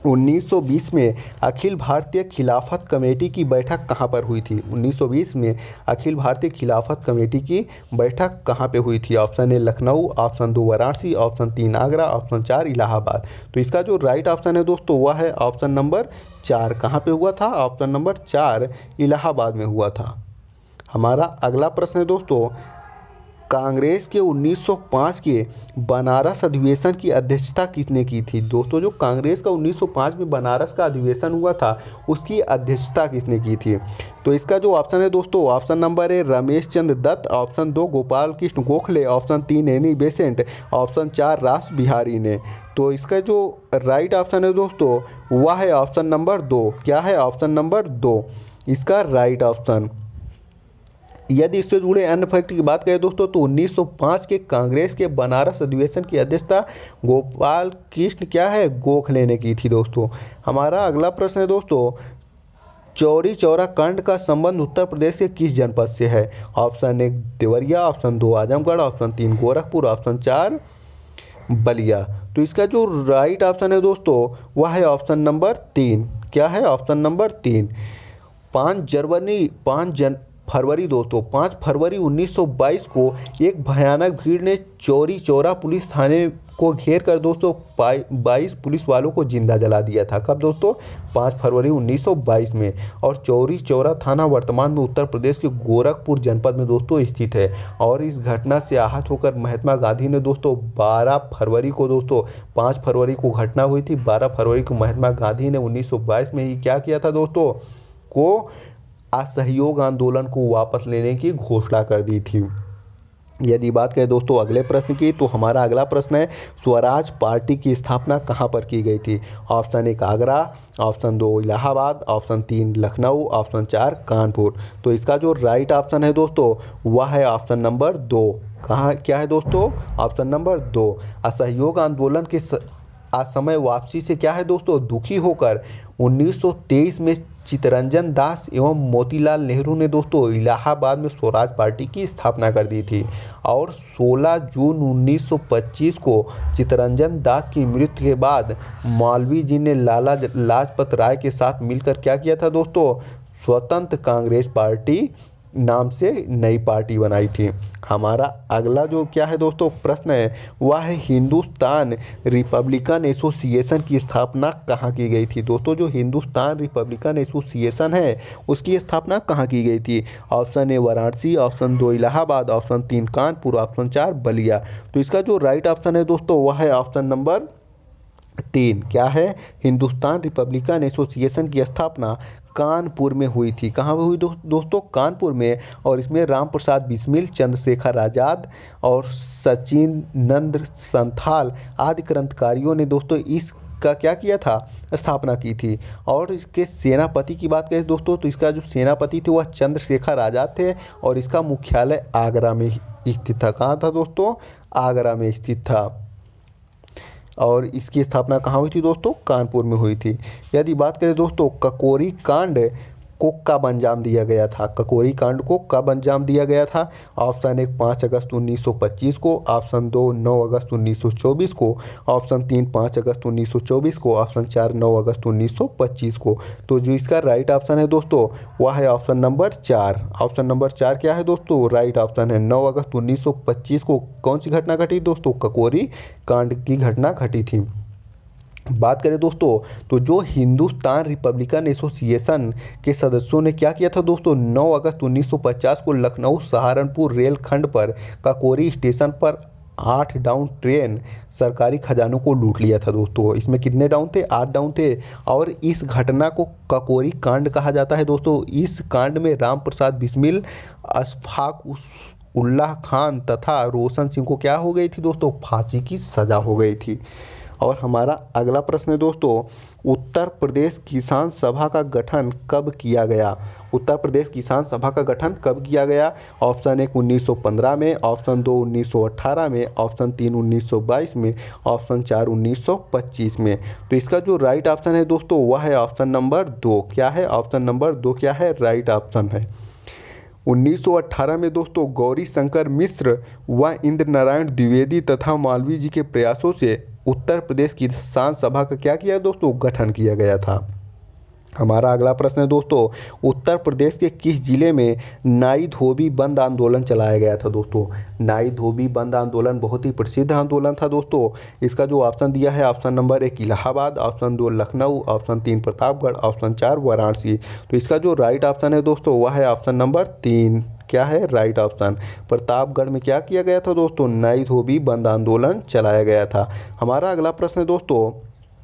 1920 में अखिल भारतीय खिलाफत कमेटी की बैठक कहाँ पर हुई थी? 1920 में अखिल भारतीय खिलाफत कमेटी की बैठक कहाँ पे हुई थी? Option A Lucknow, option 2 Varanasi, option 3 Agra, option 4 Allahabad. तो इसका जो राइट ऑप्शन है दोस्तों वह है ऑप्शन नंबर 4। कहाँ पे हुआ था? ऑप्शन नंबर 4 इलाहाबाद में हुआ था। हमारा अगला प्रश्न है दोस्तों, कांग्रेस के 1905 के बनारस अधिवेशन की अध्यक्षता किसने की थी? दोस्तों जो कांग्रेस का 1905 में बनारस का अधिवेशन हुआ था उसकी अध्यक्षता किसने की थी? तो इसका जो ऑप्शन है दोस्तों, option number A Ramesh Chandra Dutt, option 2 Gopal Krishna Gokhale, option 3 Annie Besant, option 4 Ras Bihari ने। तो इसका जो राइट ऑप्शन है दोस्तों वह है ऑप्शन नंबर 2। क्या है? ऑप्शन नंबर 2 इसका राइट ऑप्शन। यदि इससे जुड़े अन्य फैक्ट की बात करें दोस्तों तो 1905 के कांग्रेस के बनारस अधिवेशन की अध्यक्षता गोपाल कृष्ण क्या है? गोखले ने की थी दोस्तों। हमारा अगला प्रश्न है दोस्तों, चौरी चौरा कांड का संबंध उत्तर प्रदेश के किस जनपद से है? Option 1 Deoria, option 2 Azamgarh, option 3 Gorakhpur, option 4 Ballia. तो इसका जो राइट ऑप्शन है दोस्तों वह है ऑप्शन नंबर 3। क्या है? Option number 3। 5 फरवरी दोस्तों 5 फरवरी 1922 को एक भयानक भीड़ ने चौरी चौरा पुलिस थाने को घेर कर दोस्तों 22 पुलिस वालों को जिंदा जला दिया था। कब दोस्तों? 5 फरवरी 1922 में। और चौरी चौरा थाना वर्तमान में उत्तर प्रदेश के गोरखपुर जनपद में दोस्तों स्थित है। और इस घटना से आहत होकर महात्मा गांधी ने दोस्तों 12 फरवरी को दोस्तों 5 फरवरी को घटना हुई थी, 12 फरवरी को महात्मा गांधी ने 1922 में ही क्या किया था दोस्तों को असहयोग आंदोलन को वापस लेने की घोषणा कर दी थी। यदि बात करें दोस्तों अगले प्रश्न की तो हमारा अगला प्रश्न है, स्वराज पार्टी की स्थापना कहाँ पर की गई थी? Option 1 Agra, option 2 Allahabad, option 3 Lucknow, option 4 Kanpur. तो इसका जो राइट ऑप्शन है दोस्तों वह है ऑप्शन नंबर 2। कहाँ क्या है दोस्तों? Option number 2। असहयोग आंदोलन के असमय वापसी से क्या है दोस्तों दुखी होकर 1923 में चित्तरंजन दास एवं मोतीलाल नेहरू ने दोस्तों इलाहाबाद में स्वराज पार्टी की स्थापना कर दी थी। और 16 जून 1925 को चित्तरंजन दास की मृत्यु के बाद मौलवी जी ने लाला लाजपत राय के साथ मिलकर क्या किया था दोस्तों? स्वतंत्र कांग्रेस पार्टी नाम से नई पार्टी बनाई थी। हमारा अगला जो क्या है दोस्तों प्रश्न है वह है, हिंदुस्तान रिपब्लिकन एसोसिएशन की स्थापना कहाँ की गई थी? दोस्तों जो हिंदुस्तान रिपब्लिकन एसोसिएशन है उसकी स्थापना कहाँ की गई थी? Option A Varanasi, option 2 Allahabad, option 3 Kanpur, option 4 Ballia. तो इसका जो राइट ऑप्शन है दोस्तों वह है ऑप्शन नंबर 3। क्या है? हिंदुस्तान रिपब्लिकन एसोसिएशन की स्थापना कानपुर में हुई थी। कहाँ हुई दोस्तों? कानपुर में। और इसमें राम प्रसाद बिस्मिल, चंद्रशेखर आज़ाद और सचिन नंद संथाल आदि क्रांतिकारियों ने दोस्तों इसका क्या किया था? स्थापना की थी। और इसके सेनापति की बात करें दोस्तों तो इसका जो सेनापति थे वह चंद्रशेखर आज़ाद थे और इसका मुख्यालय आगरा में स्थित था। कहाँ था दोस्तों? आगरा में स्थित था। और इसकी स्थापना कहाँ हुई थी दोस्तों? कानपुर में हुई थी। यदि बात करें दोस्तों ककोरी कांड को कब अंजाम दिया गया था? ककोरी कांड को कब अंजाम दिया गया था? ऑप्शन 1 5 अगस्त 1925 को, ऑप्शन 2 9 अगस्त 1924 को, ऑप्शन 3 5 अगस्त 1924 को, ऑप्शन 4 9 अगस्त 1925 को। तो जो इसका राइट ऑप्शन है दोस्तों वह है ऑप्शन नंबर 4। ऑप्शन नंबर 4 क्या है दोस्तों? राइट ऑप्शन है। 9 अगस्त 1925 को कौन सी घटना घटी दोस्तों? ककोरी कांड की घटना घटी थी। बात करें दोस्तों तो जो हिंदुस्तान रिपब्लिकन एसोसिएशन के सदस्यों ने क्या किया था दोस्तों? 9 अगस्त 1950 को लखनऊ सहारनपुर रेल खंड पर ककोरी स्टेशन पर 8 डाउन ट्रेन सरकारी खजानों को लूट लिया था दोस्तों। इसमें कितने डाउन थे? 8 डाउन थे। और इस घटना को ककोरी कांड कहा जाता है दोस्तों। इस कांड में राम प्रसाद बिस्मिल, अशफाक उल्लाह खान तथा रोशन सिंह को क्या हो गई थी दोस्तों? फांसी की सज़ा हो गई थी। और हमारा अगला प्रश्न है दोस्तों, उत्तर प्रदेश किसान सभा का गठन कब किया गया? उत्तर प्रदेश किसान सभा का गठन कब किया गया? ऑप्शन 1 1915 में, ऑप्शन 2 1918 में, ऑप्शन 3 1922 में, ऑप्शन 4 1925 में। तो इसका जो राइट ऑप्शन है दोस्तों वह है ऑप्शन नंबर 2। क्या है? ऑप्शन नंबर 2 क्या है? राइट ऑप्शन है। 1918 में दोस्तों गौरी शंकर मिश्र व इंद्र नारायण द्विवेदी तथा मालवीय जी के प्रयासों से उत्तर प्रदेश किसान सभा का क्या किया दोस्तों? गठन किया गया था। हमारा अगला प्रश्न है दोस्तों, उत्तर प्रदेश के किस जिले में नाई धोबी बंद आंदोलन चलाया गया था? दोस्तों नाई धोबी बंद आंदोलन बहुत ही प्रसिद्ध आंदोलन था दोस्तों। इसका जो ऑप्शन दिया है option number 1 Allahabad, option 2 Lucknow, option 3 Pratapgarh, option 4 Varanasi. तो इसका जो राइट ऑप्शन है दोस्तों वह है ऑप्शन नंबर 3। क्या है? Right option. प्रतापगढ़ में क्या किया गया था दोस्तों? नाई धोबी बंद आंदोलन चलाया गया था। हमारा अगला प्रश्न है दोस्तों,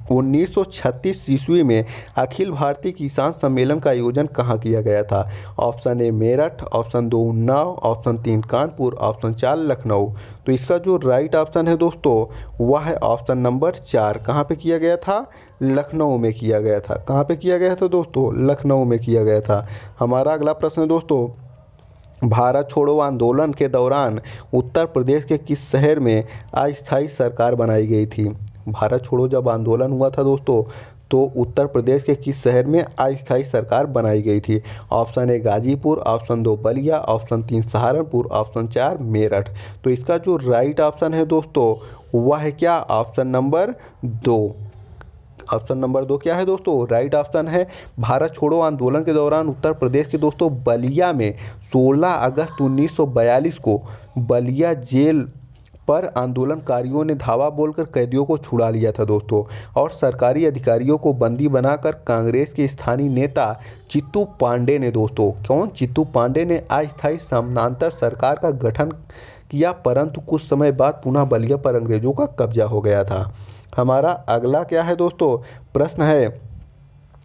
1936 ईस्वी में अखिल भारतीय किसान सम्मेलन का आयोजन कहाँ किया गया था? ऑप्शन ए Meerut, option 2 Unnao, option 3 Kanpur, option 4 Lucknow. तो इसका जो राइट ऑप्शन है दोस्तों वह है ऑप्शन नंबर 4। कहाँ पे किया गया था? लखनऊ में किया गया था। कहाँ पे किया गया था दोस्तों? लखनऊ में किया गया था। हमारा अगला प्रश्न है दोस्तों, भारत छोड़ो आंदोलन के दौरान उत्तर प्रदेश के किस शहर में अस्थायी सरकार बनाई गई थी? भारत छोड़ो जब आंदोलन हुआ था दोस्तों तो उत्तर प्रदेश के किस शहर में अस्थायी सरकार बनाई गई थी? Option 1 Ghazipur, option 2 Ballia, option 3 Saharanpur, option 4 Meerut. तो इसका जो राइट ऑप्शन है दोस्तों वह है क्या? Option number 2। ऑप्शन नंबर 2 क्या है दोस्तों? राइट ऑप्शन है। भारत छोड़ो आंदोलन के दौरान उत्तर प्रदेश के दोस्तों बलिया में 16 अगस्त 1942 को बलिया जेल पर आंदोलनकारियों ने धावा बोलकर कैदियों को छुड़ा लिया था दोस्तों, और सरकारी अधिकारियों को बंदी बनाकर कांग्रेस के स्थानीय नेता चित्तू पांडे ने दोस्तों, कौन? चित्तू पांडे ने अस्थायी समानांतर सरकार का गठन किया, परंतु कुछ समय बाद पुनः बलिया पर अंग्रेजों का कब्जा हो गया था। हमारा अगला क्या है दोस्तों? प्रश्न है,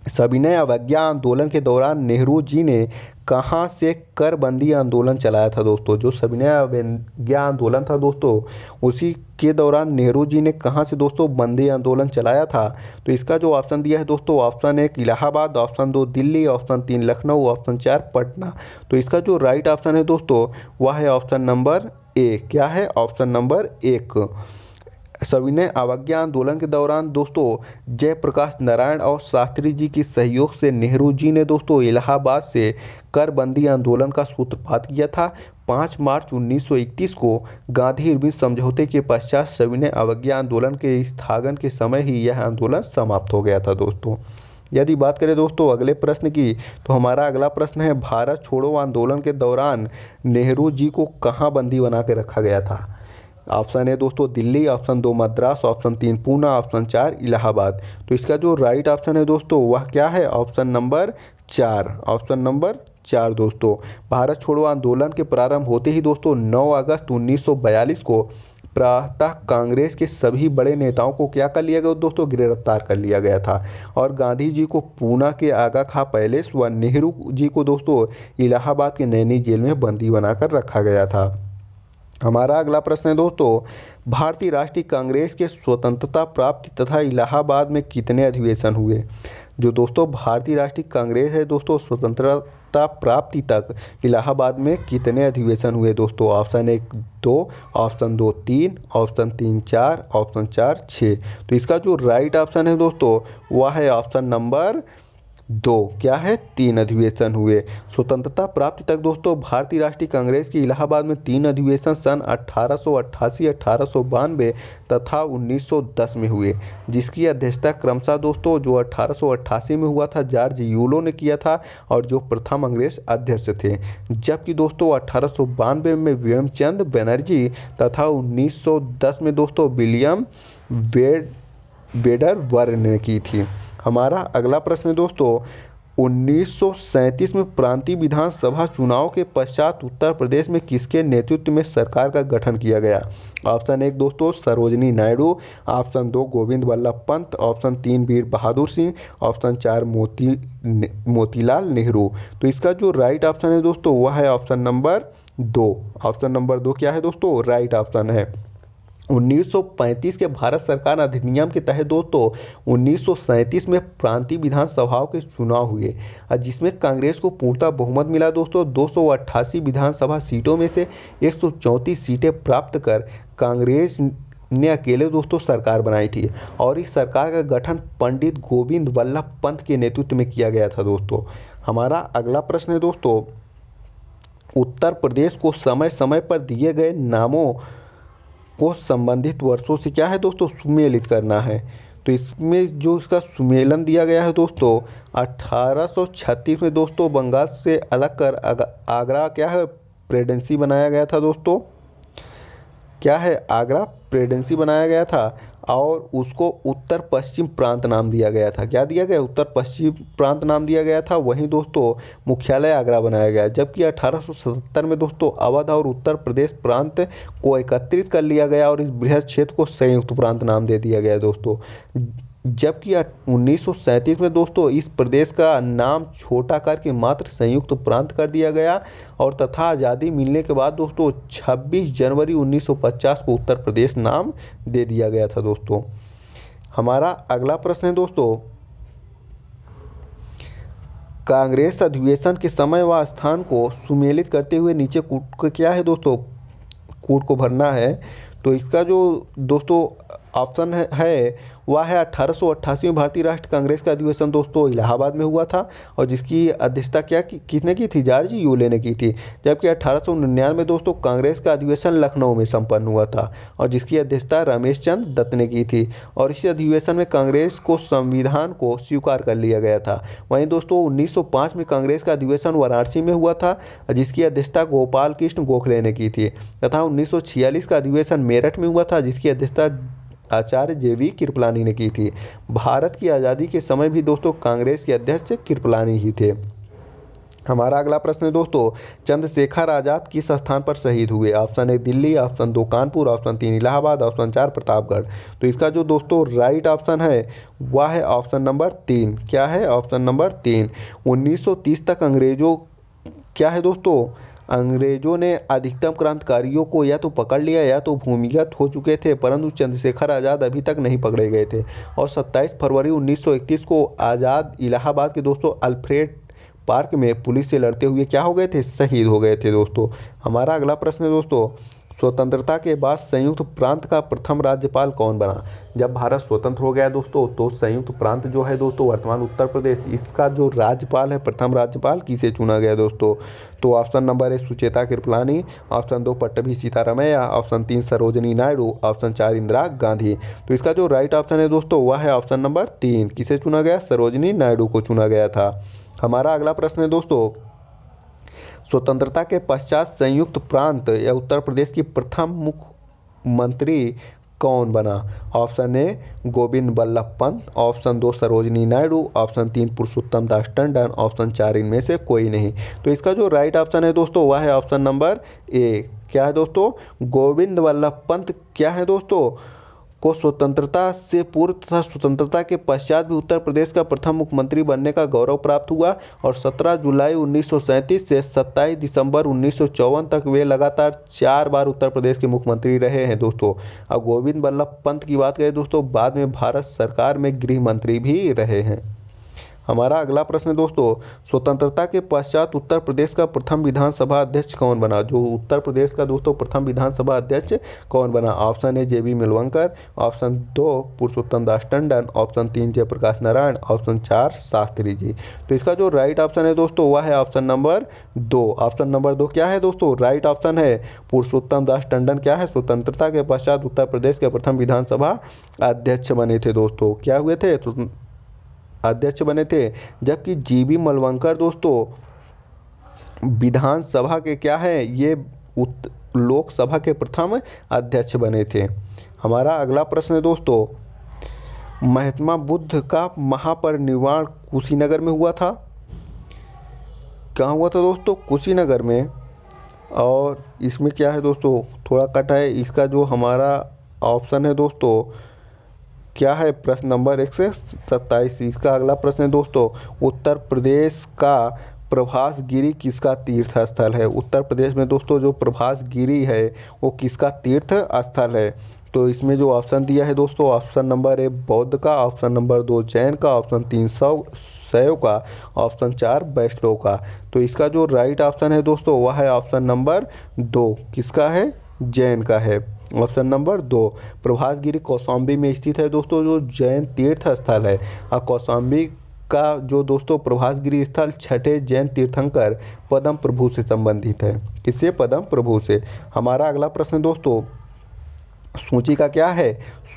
सविनय अवज्ञा आंदोलन के दौरान नेहरू जी ने कहां से कर बंदी आंदोलन चलाया था दोस्तों? जो सविनय अवज्ञा आंदोलन था दोस्तों उसी के दौरान नेहरू जी ने कहां से दोस्तों बंदी आंदोलन चलाया था? तो इसका जो ऑप्शन दिया है दोस्तों option 1 Allahabad, option 2 Delhi, option 3 Lucknow, option 4 Patna. तो इसका जो राइट ऑप्शन है दोस्तों वह है ऑप्शन नंबर ए। क्या है? Option number 1। सविनय अवज्ञा आंदोलन के दौरान दोस्तों जयप्रकाश नारायण और शास्त्री जी के सहयोग से नेहरू जी ने दोस्तों इलाहाबाद से कर बंदी आंदोलन का सूत्रपात किया था। 5 मार्च 1931 को गांधी इरविन समझौते के पश्चात सविनय अवज्ञा आंदोलन के स्थगन के समय ही यह आंदोलन समाप्त हो गया था दोस्तों। यदि बात करें दोस्तों अगले प्रश्न की, तो हमारा अगला प्रश्न है, भारत छोड़ो आंदोलन के दौरान नेहरू जी को कहाँ बंदी बना के रखा गया था? ऑप्शन है दोस्तों Delhi, option 2 Madras, option 3 Poona, option 4 Allahabad. तो इसका जो राइट ऑप्शन है दोस्तों वह क्या है? Option number 4। ऑप्शन नंबर 4 दोस्तों। भारत छोड़ो आंदोलन के प्रारंभ होते ही दोस्तों 9 अगस्त 1942 को प्रातः कांग्रेस के सभी बड़े नेताओं को क्या कर लिया गया दोस्तों? गिरफ्तार कर लिया गया था, और गांधी जी को पूना के आगा खां पैलेस व नेहरू जी को दोस्तों इलाहाबाद के नैनी जेल में बंदी बनाकर रखा गया था। हमारा अगला प्रश्न है दोस्तों, भारतीय राष्ट्रीय कांग्रेस के स्वतंत्रता प्राप्ति तथा इलाहाबाद में कितने अधिवेशन हुए? जो दोस्तों भारतीय राष्ट्रीय कांग्रेस है दोस्तों स्वतंत्रता प्राप्ति तक इलाहाबाद में कितने अधिवेशन हुए दोस्तों? Option 1 2, option 2 3, option 3 4, option 4 6। तो इसका जो राइट ऑप्शन है दोस्तों वह है ऑप्शन नंबर 2। क्या है? 3 अधिवेशन हुए। स्वतंत्रता प्राप्ति तक दोस्तों भारतीय राष्ट्रीय कांग्रेस की इलाहाबाद में 3 अधिवेशन सन 1888, 1892 तथा 1910 में हुए, जिसकी अध्यक्षता क्रमशः दोस्तों जो 1888 में हुआ था जॉर्ज यूलो ने किया था, और जो प्रथम अंग्रेज अध्यक्ष थे, जबकि दोस्तों 1892 में व्योमचंद बनर्जी तथा 1910 में दोस्तों विलियम वेडरवर्थ ने की थी। हमारा अगला प्रश्न है दोस्तों, 1937 में प्रांतीय विधानसभा चुनाव के पश्चात उत्तर प्रदेश में किसके नेतृत्व में सरकार का गठन किया गया? ऑप्शन 1 दोस्तों सरोजनी नायडू, ऑप्शन 2 गोविंद वल्लभ पंत, ऑप्शन 3 वीर बहादुर सिंह, ऑप्शन 4 मोतीलाल नेहरू। तो इसका जो राइट ऑप्शन है दोस्तों वह है ऑप्शन नंबर 2। ऑप्शन नंबर 2 क्या है दोस्तों? राइट ऑप्शन है। 1935 के भारत सरकार अधिनियम के तहत दोस्तों 1937 में प्रांतीय विधानसभाओं के चुनाव हुए और जिसमें कांग्रेस को पूर्णतः बहुमत मिला दोस्तों। 288 विधानसभा सीटों में से 134 सीटें प्राप्त कर कांग्रेस ने अकेले दोस्तों सरकार बनाई थी और इस सरकार का गठन पंडित गोविंद वल्लभ पंत के नेतृत्व में किया गया था दोस्तों। हमारा अगला प्रश्न है दोस्तों, उत्तर प्रदेश को समय समय पर दिए गए नामों को संबंधित वर्षों से क्या है दोस्तों सुमेलित करना है। तो इसमें जो इसका सुमेलन दिया गया है दोस्तों 1836 में दोस्तों बंगाल से अलग कर आगरा क्या है प्रेसिडेंसी बनाया गया था दोस्तों। क्या है आगरा प्रेसिडेंसी बनाया गया था और उसको उत्तर पश्चिम प्रांत नाम दिया गया था। क्या दिया गया उत्तर पश्चिम प्रांत नाम दिया गया था। वहीं दोस्तों मुख्यालय आगरा बनाया गया। जबकि 1877 में दोस्तों अवध और उत्तर प्रदेश प्रांत को एकत्रित कर लिया गया और इस बृहद क्षेत्र को संयुक्त प्रांत नाम दे दिया गया दोस्तों। जबकि 1937 में दोस्तों इस प्रदेश का नाम छोटा करके मात्र संयुक्त प्रांत कर दिया गया और तथा आज़ादी मिलने के बाद दोस्तों 26 जनवरी 1950 को उत्तर प्रदेश नाम दे दिया गया था दोस्तों। हमारा अगला प्रश्न है दोस्तों, कांग्रेस अधिवेशन के समय व स्थान को सुमेलित करते हुए नीचे कूट क्या है दोस्तों कूट को भरना है। तो इसका जो दोस्तों ऑप्शन है वह है 1888 में भारतीय राष्ट्रीय कांग्रेस का अधिवेशन दोस्तों इलाहाबाद में हुआ था और जिसकी अध्यक्षता किसने की थी जॉर्ज यूले ने की थी। जबकि 1899 में दोस्तों कांग्रेस का अधिवेशन लखनऊ में संपन्न हुआ था और जिसकी अध्यक्षता रमेश चंद्र दत्त ने की थी और इस अधिवेशन में कांग्रेस को संविधान को स्वीकार कर लिया गया था। वहीं दोस्तों 1905 में कांग्रेस का अधिवेशन वाराणसी में हुआ था जिसकी अध्यक्षता गोपाल कृष्ण गोखले ने की थी तथा 1946 का अधिवेशन मेरठ में हुआ था जिसकी अध्यक्षता आचार्य जेवी कृपलानी ने की थी। भारत की आज़ादी के समय भी दोस्तों कांग्रेस के अध्यक्ष कृपलानी ही थे। हमारा अगला प्रश्न है दोस्तों, चंद्रशेखर आज़ाद किस स्थान पर शहीद हुए। Option 1 Delhi, option 2 Kanpur, option 3 Allahabad, option 4 Pratapgarh. तो इसका जो दोस्तों राइट ऑप्शन है वह है ऑप्शन नंबर 3। क्या है ऑप्शन नंबर 3। 1930 तक अंग्रेजों क्या है दोस्तों अंग्रेजों ने अधिकतम क्रांतिकारियों को या तो पकड़ लिया या तो भूमिगत हो चुके थे परंतु चंद्रशेखर आज़ाद अभी तक नहीं पकड़े गए थे और 27 फरवरी 1931 को आज़ाद इलाहाबाद के दोस्तों अल्फ्रेड पार्क में पुलिस से लड़ते हुए क्या हो गए थे शहीद हो गए थे दोस्तों। हमारा अगला प्रश्न है दोस्तों, स्वतंत्रता के बाद संयुक्त प्रांत का प्रथम राज्यपाल कौन बना। जब भारत स्वतंत्र हो गया दोस्तों तो संयुक्त प्रांत जो है दोस्तों वर्तमान उत्तर प्रदेश इसका जो राज्यपाल है प्रथम राज्यपाल किसे चुना गया दोस्तों। तो option number 1 Sucheta Kripalani, option 2 Pattabhi Sitaramayya, option 3 Sarojini Naidu, option 4 Indira Gandhi. तो इसका जो राइट ऑप्शन है दोस्तों वह है ऑप्शन नंबर 3 किसे चुना गया सरोजिनी नायडू को चुना गया था। हमारा अगला प्रश्न है दोस्तों, स्वतंत्रता के पश्चात संयुक्त प्रांत या उत्तर प्रदेश की प्रथम मुख्यमंत्री कौन बना। Option 1 Govind Vallabh Pant, option 2 Sarojini Naidu, option 3 पुरुषोत्तम दास टंडन, ऑप्शन 4 इनमें से कोई नहीं। तो इसका जो राइट ऑप्शन है दोस्तों वह है ऑप्शन नंबर ए। क्या है दोस्तों गोविंद वल्लभ पंत क्या है दोस्तों को स्वतंत्रता से पूर्व तथा स्वतंत्रता के पश्चात भी उत्तर प्रदेश का प्रथम मुख्यमंत्री बनने का गौरव प्राप्त हुआ और 17 जुलाई 1937 से 27 दिसंबर 1954 तक वे लगातार 4 बार उत्तर प्रदेश के मुख्यमंत्री रहे हैं दोस्तों। अब गोविंद वल्लभ पंत की बात करें दोस्तों बाद में भारत सरकार में गृह मंत्री भी रहे हैं। हमारा अगला प्रश्न है दोस्तों, स्वतंत्रता के पश्चात उत्तर प्रदेश का प्रथम विधानसभा अध्यक्ष कौन बना। जो उत्तर प्रदेश का दोस्तों प्रथम विधानसभा अध्यक्ष कौन बना। ऑप्शन 1 जेबी मिलवंकर, ऑप्शन 2 पुरुषोत्तम दास टंडन, ऑप्शन 3 जयप्रकाश नारायण, ऑप्शन 4 शास्त्री जी। तो इसका जो राइट ऑप्शन है दोस्तों वह है ऑप्शन नंबर 2। ऑप्शन नंबर 2 क्या है दोस्तों राइट ऑप्शन है पुरुषोत्तम दास टंडन क्या है स्वतंत्रता के पश्चात उत्तर प्रदेश के प्रथम विधानसभा अध्यक्ष बने थे दोस्तों। क्या हुए थे अध्यक्ष बने थे। जबकि जीबी मलवंकर दोस्तों विधानसभा के क्या है ये लोकसभा के प्रथम अध्यक्ष बने थे। हमारा अगला प्रश्न है दोस्तों, महात्मा बुद्ध का महापरिनिर्वाण कुशीनगर में हुआ था। कहाँ हुआ था दोस्तों कुशीनगर में। और इसमें क्या है दोस्तों थोड़ा कट है। इसका जो हमारा ऑप्शन है दोस्तों क्या है प्रश्न नंबर 127। इसका अगला प्रश्न है दोस्तों, उत्तर प्रदेश का प्रभास गिरी किसका तीर्थ स्थल है। उत्तर प्रदेश में दोस्तों जो प्रभास गिरी है वो किसका तीर्थ स्थल है। तो इसमें जो ऑप्शन दिया है दोस्तों, ऑप्शन नंबर 1 बौद्ध का, ऑप्शन नंबर 2 जैन का, ऑप्शन 3 शैव का, ऑप्शन 4 वैष्णव का। तो इसका जो राइट ऑप्शन है दोस्तों वह है ऑप्शन नंबर 2। किसका है? जैन का है। Option number 2। प्रभासगिरी कौशाम्बी में स्थित है दोस्तों, जो जैन तीर्थ स्थल है। और कौशाम्बी का जो दोस्तों प्रभासगिरी स्थल छठे जैन तीर्थंकर पद्म प्रभु से संबंधित है। किससे? पद्म प्रभु से। हमारा अगला प्रश्न दोस्तों, सूची का क्या है?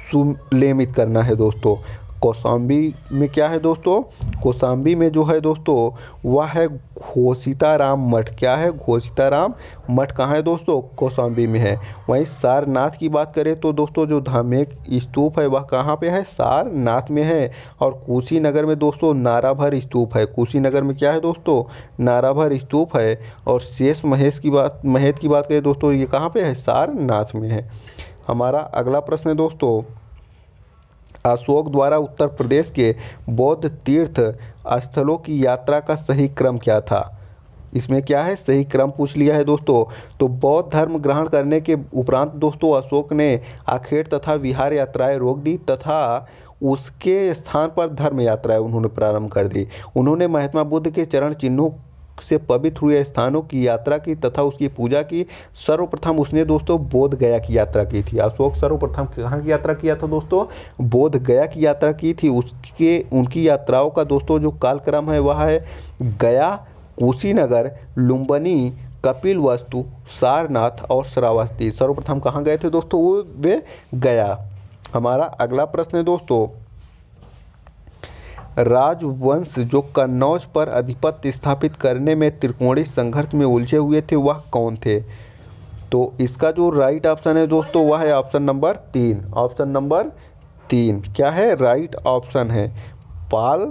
सुलेमित करना है दोस्तों। कौशाम्बी में क्या है दोस्तों? कौशाम्बी में जो है दोस्तों वह है घोषिताराम मठ। क्या है? घोषिताराम मठ कहाँ है दोस्तों? कौशाम्बी में है। वहीं सारनाथ की बात करें तो दोस्तों जो धार्मिक स्तूप है वह कहाँ पे है? सारनाथ में है। और कुशीनगर में दोस्तों नाराभर स्तूप है। कुशीनगर में क्या है दोस्तों? नाराभर स्तूप है। और शेष महेश की बात करें दोस्तों, ये कहाँ पे है? सारनाथ में है। हमारा अगला प्रश्न है दोस्तों, अशोक द्वारा उत्तर प्रदेश के बौद्ध तीर्थ स्थलों की यात्रा का सही क्रम क्या था? इसमें क्या है? सही क्रम पूछ लिया है दोस्तों। तो बौद्ध धर्म ग्रहण करने के उपरांत दोस्तों अशोक ने आखेट तथा विहार यात्राएं रोक दी तथा उसके स्थान पर धर्म यात्राएं उन्होंने प्रारंभ कर दी। उन्होंने महात्मा बुद्ध के चरण चिन्हों से पवित्र हुए स्थानों की यात्रा की तथा उसकी पूजा की। सर्वप्रथम उसने दोस्तों बोध गया की यात्रा की थी। अशोक सर्वप्रथम कहाँ की यात्रा किया था दोस्तों? बोध गया की यात्रा की थी। उनकी यात्राओं का दोस्तों जो कालक्रम है वह है गया, कुशीनगर, लुम्बिनी, कपिलवस्तु, सारनाथ और श्रावस्ती। सर्वप्रथम कहाँ गए थे दोस्तों? वे गया। हमारा अगला प्रश्न है दोस्तों, राजवंश जो कन्नौज पर अधिपत्य स्थापित करने में त्रिकोणीय संघर्ष में उलझे हुए थे वह कौन थे? तो इसका जो राइट ऑप्शन है दोस्तों वह है ऑप्शन नंबर 3। ऑप्शन नंबर 3 क्या है? राइट ऑप्शन है पाल,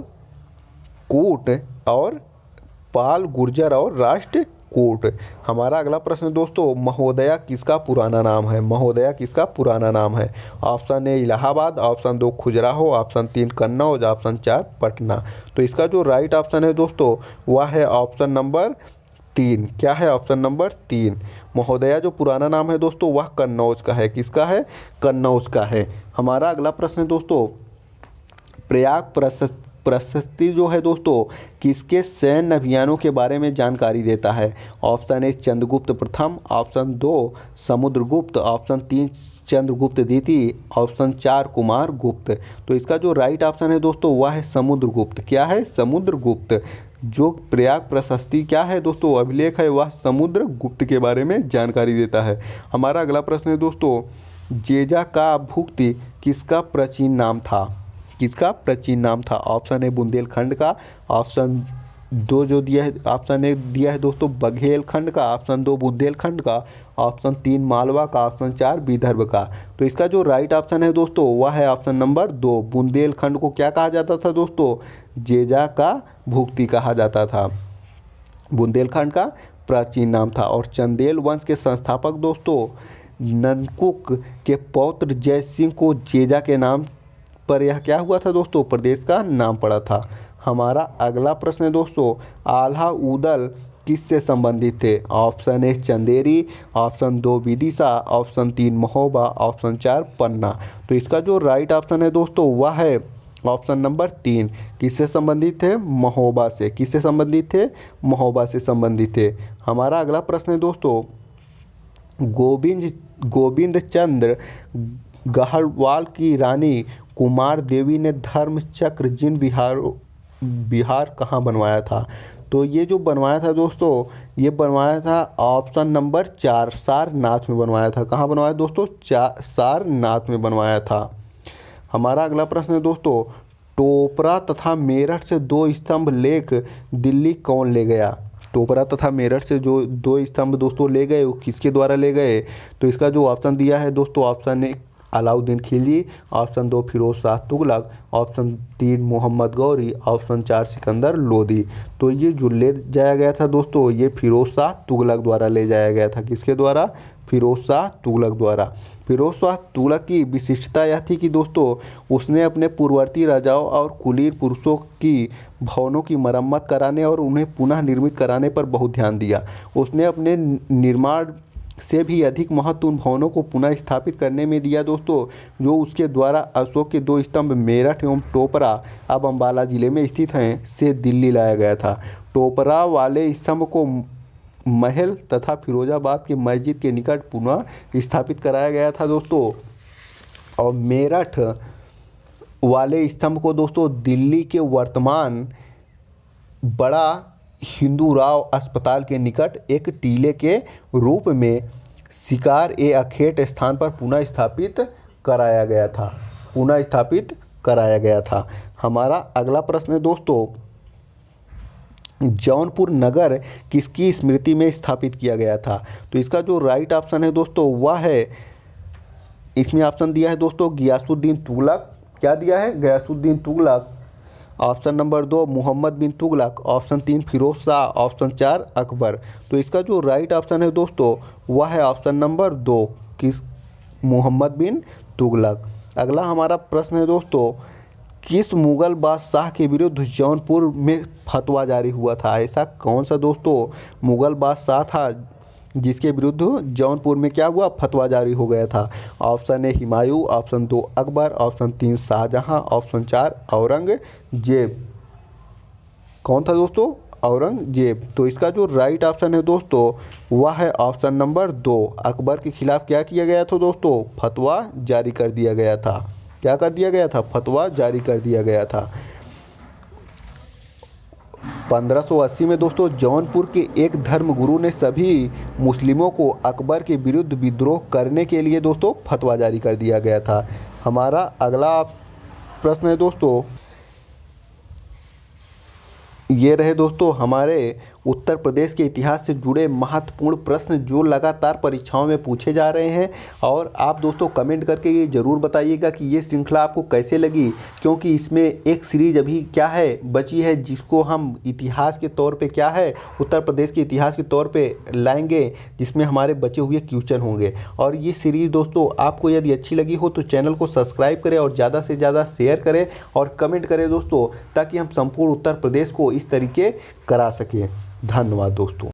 गुर्जर और राष्ट्रकूट। हमारा अगला प्रश्न दोस्तों, महोदया किसका पुराना नाम है? महोदया किसका पुराना नाम है? Option A Allahabad, option 2 Khajuraho, option 3 Kannauj, option 4 Patna. तो इसका जो राइट ऑप्शन है दोस्तों वह है ऑप्शन नंबर 3। क्या है? Option number 3। महोदया जो पुराना नाम है दोस्तों वह कन्नौज का है। किसका है? कन्नौज का है। हमारा अगला प्रश्न है दोस्तों, प्रयाग प्रशस्ति जो है दोस्तों किसके सैन्य अभियानों के बारे में जानकारी देता है? ऑप्शन ए चंद्रगुप्त प्रथम, ऑप्शन 2 समुद्रगुप्त, ऑप्शन 3 चंद्रगुप्त द्वितीय, ऑप्शन 4 कुमार गुप्त। तो इसका जो राइट ऑप्शन है दोस्तों वह है समुद्रगुप्त। क्या है? समुद्रगुप्त। जो प्रयाग प्रशस्ति क्या है दोस्तों? अभिलेख है वह समुद्रगुप्त के बारे में जानकारी देता है। हमारा अगला प्रश्न है दोस्तों, जेजा का भुक्ति किसका प्राचीन नाम था? किसका प्राचीन नाम था? ऑप्शन ए बुंदेलखंड का, ऑप्शन 2 जो दिया है, ऑप्शन ए दिया है दोस्तों बघेलखंड का, ऑप्शन 2 बुंदेलखंड का, ऑप्शन 3 मालवा का, ऑप्शन 4 विदर्भ का। तो इसका जो राइट ऑप्शन है दोस्तों वह है ऑप्शन नंबर 2। बुंदेलखंड को क्या कहा जाता था दोस्तों? जेजा का भुक्ति कहा जाता था। बुंदेलखंड का प्राचीन नाम था। और चंदेल वंश के संस्थापक दोस्तों ननकुक के पौत्र जय सिंह को जेजा के नाम पर यह क्या हुआ था दोस्तों? प्रदेश का नाम पड़ा था। हमारा अगला प्रश्न है दोस्तों, आल्हा उदल किससे संबंधित थे? Option A Chanderi, option 2 Vidisha, option 3 Mahoba, option 4 पन्ना। तो इसका जो राइट ऑप्शन है दोस्तों वह है ऑप्शन नंबर 3। किससे संबंधित थे? महोबा से। किससे संबंधित थे? महोबा से संबंधित थे। हमारा अगला प्रश्न है दोस्तों, गोविंद चंद्र गहलवाल की रानी कुमार देवी ने धर्म चक्र जिन विहार कहाँ बनवाया था? तो ये जो बनवाया था दोस्तों ये बनवाया था ऑप्शन नंबर 4 सारनाथ में बनवाया था। कहाँ बनवाया दोस्तों? सारनाथ में बनवाया था। हमारा अगला प्रश्न है दोस्तों, टोपरा तथा मेरठ से 2 स्तंभ लेख दिल्ली कौन ले गया? टोपरा तथा मेरठ से जो 2 स्तंभ दोस्तों ले गए वो किसके द्वारा ले गए? तो इसका जो ऑप्शन दिया है दोस्तों, option 1 Alauddin Khilji, option 2 Firoz Shah Tughlaq, option 3 Mohammad Ghori, option 4 Sikandar Lodi. तो ये जो ले जाया गया था दोस्तों ये फिरोज शाह तुगलक द्वारा ले जाया गया था। किसके द्वारा? फिरोज शाह तुगलक द्वारा। फिरोज शाह तुगलक की विशिष्टता यह थी कि दोस्तों उसने अपने पूर्ववर्ती राजाओं और कुलीन पुरुषों की भवनों की मरम्मत कराने और उन्हें पुनः निर्मित कराने पर बहुत ध्यान दिया। उसने अपने निर्माण से भी अधिक महत्व उन भवनों को पुनः स्थापित करने में दिया दोस्तों, जो उसके द्वारा अशोक के 2 स्तंभ मेरठ एवं टोपरा, अब अम्बाला जिले में स्थित हैं, से दिल्ली लाया गया था। टोपरा वाले स्तंभ को महल तथा फिरोजाबाद की मस्जिद के निकट पुनः स्थापित कराया गया था दोस्तों। और मेरठ वाले स्तंभ को दोस्तों दिल्ली के वर्तमान बड़ा हिंदूराव अस्पताल के निकट एक टीले के रूप में शिकार ए अखेट स्थान पर पुनः स्थापित कराया गया था। पुनः स्थापित कराया गया था। हमारा अगला प्रश्न है दोस्तों, जौनपुर नगर किसकी स्मृति में स्थापित किया गया था? तो इसका जो राइट ऑप्शन है दोस्तों वह है, इसमें ऑप्शन दिया है दोस्तों गियासुद्दीन तुगलक। क्या दिया है? गियासुद्दीन तुगलक। ऑप्शन नंबर 2 मोहम्मद बिन तुगलक, ऑप्शन 3 फिरोज शाह, ऑप्शन 4 अकबर। तो इसका जो राइट ऑप्शन है दोस्तों वह है ऑप्शन नंबर 2 किस मोहम्मद बिन तुगलक। अगला हमारा प्रश्न है दोस्तों, किस मुगल बादशाह के विरुद्ध जौनपुर में फतवा जारी हुआ था? ऐसा कौन सा दोस्तों मुगल बादशाह था जिसके विरुद्ध जौनपुर में क्या हुआ? फतवा जारी हो गया था। Option A Humayun, option 2 Akbar, option 3 Shahjahan, option 4 Aurangzeb. कौन था दोस्तों? औरंगजेब। तो इसका जो राइट ऑप्शन है दोस्तों वह है ऑप्शन नंबर 2। अकबर के खिलाफ क्या किया गया था दोस्तों? फतवा जारी कर दिया गया था। क्या कर दिया गया था? फतवा जारी कर दिया गया था। 1580 में दोस्तों जौनपुर के एक धर्मगुरु ने सभी मुस्लिमों को अकबर के विरुद्ध विद्रोह करने के लिए दोस्तों फतवा जारी कर दिया गया था। हमारा अगला प्रश्न है दोस्तों, ये रहे दोस्तों हमारे उत्तर प्रदेश के इतिहास से जुड़े महत्वपूर्ण प्रश्न जो लगातार परीक्षाओं में पूछे जा रहे हैं। और आप दोस्तों कमेंट करके ये ज़रूर बताइएगा कि ये श्रृंखला आपको कैसे लगी, क्योंकि इसमें एक सीरीज अभी क्या है बची है जिसको हम इतिहास के तौर पे क्या है उत्तर प्रदेश के इतिहास के तौर पे लाएंगे, जिसमें हमारे बचे हुए क्वेश्चन होंगे। और ये सीरीज़ दोस्तों आपको यदि अच्छी लगी हो तो चैनल को सब्सक्राइब करें और ज़्यादा से ज़्यादा शेयर करें और कमेंट करें दोस्तों, ताकि हम संपूर्ण उत्तर प्रदेश को इस तरीके करा सकें। धन्यवाद दोस्तों।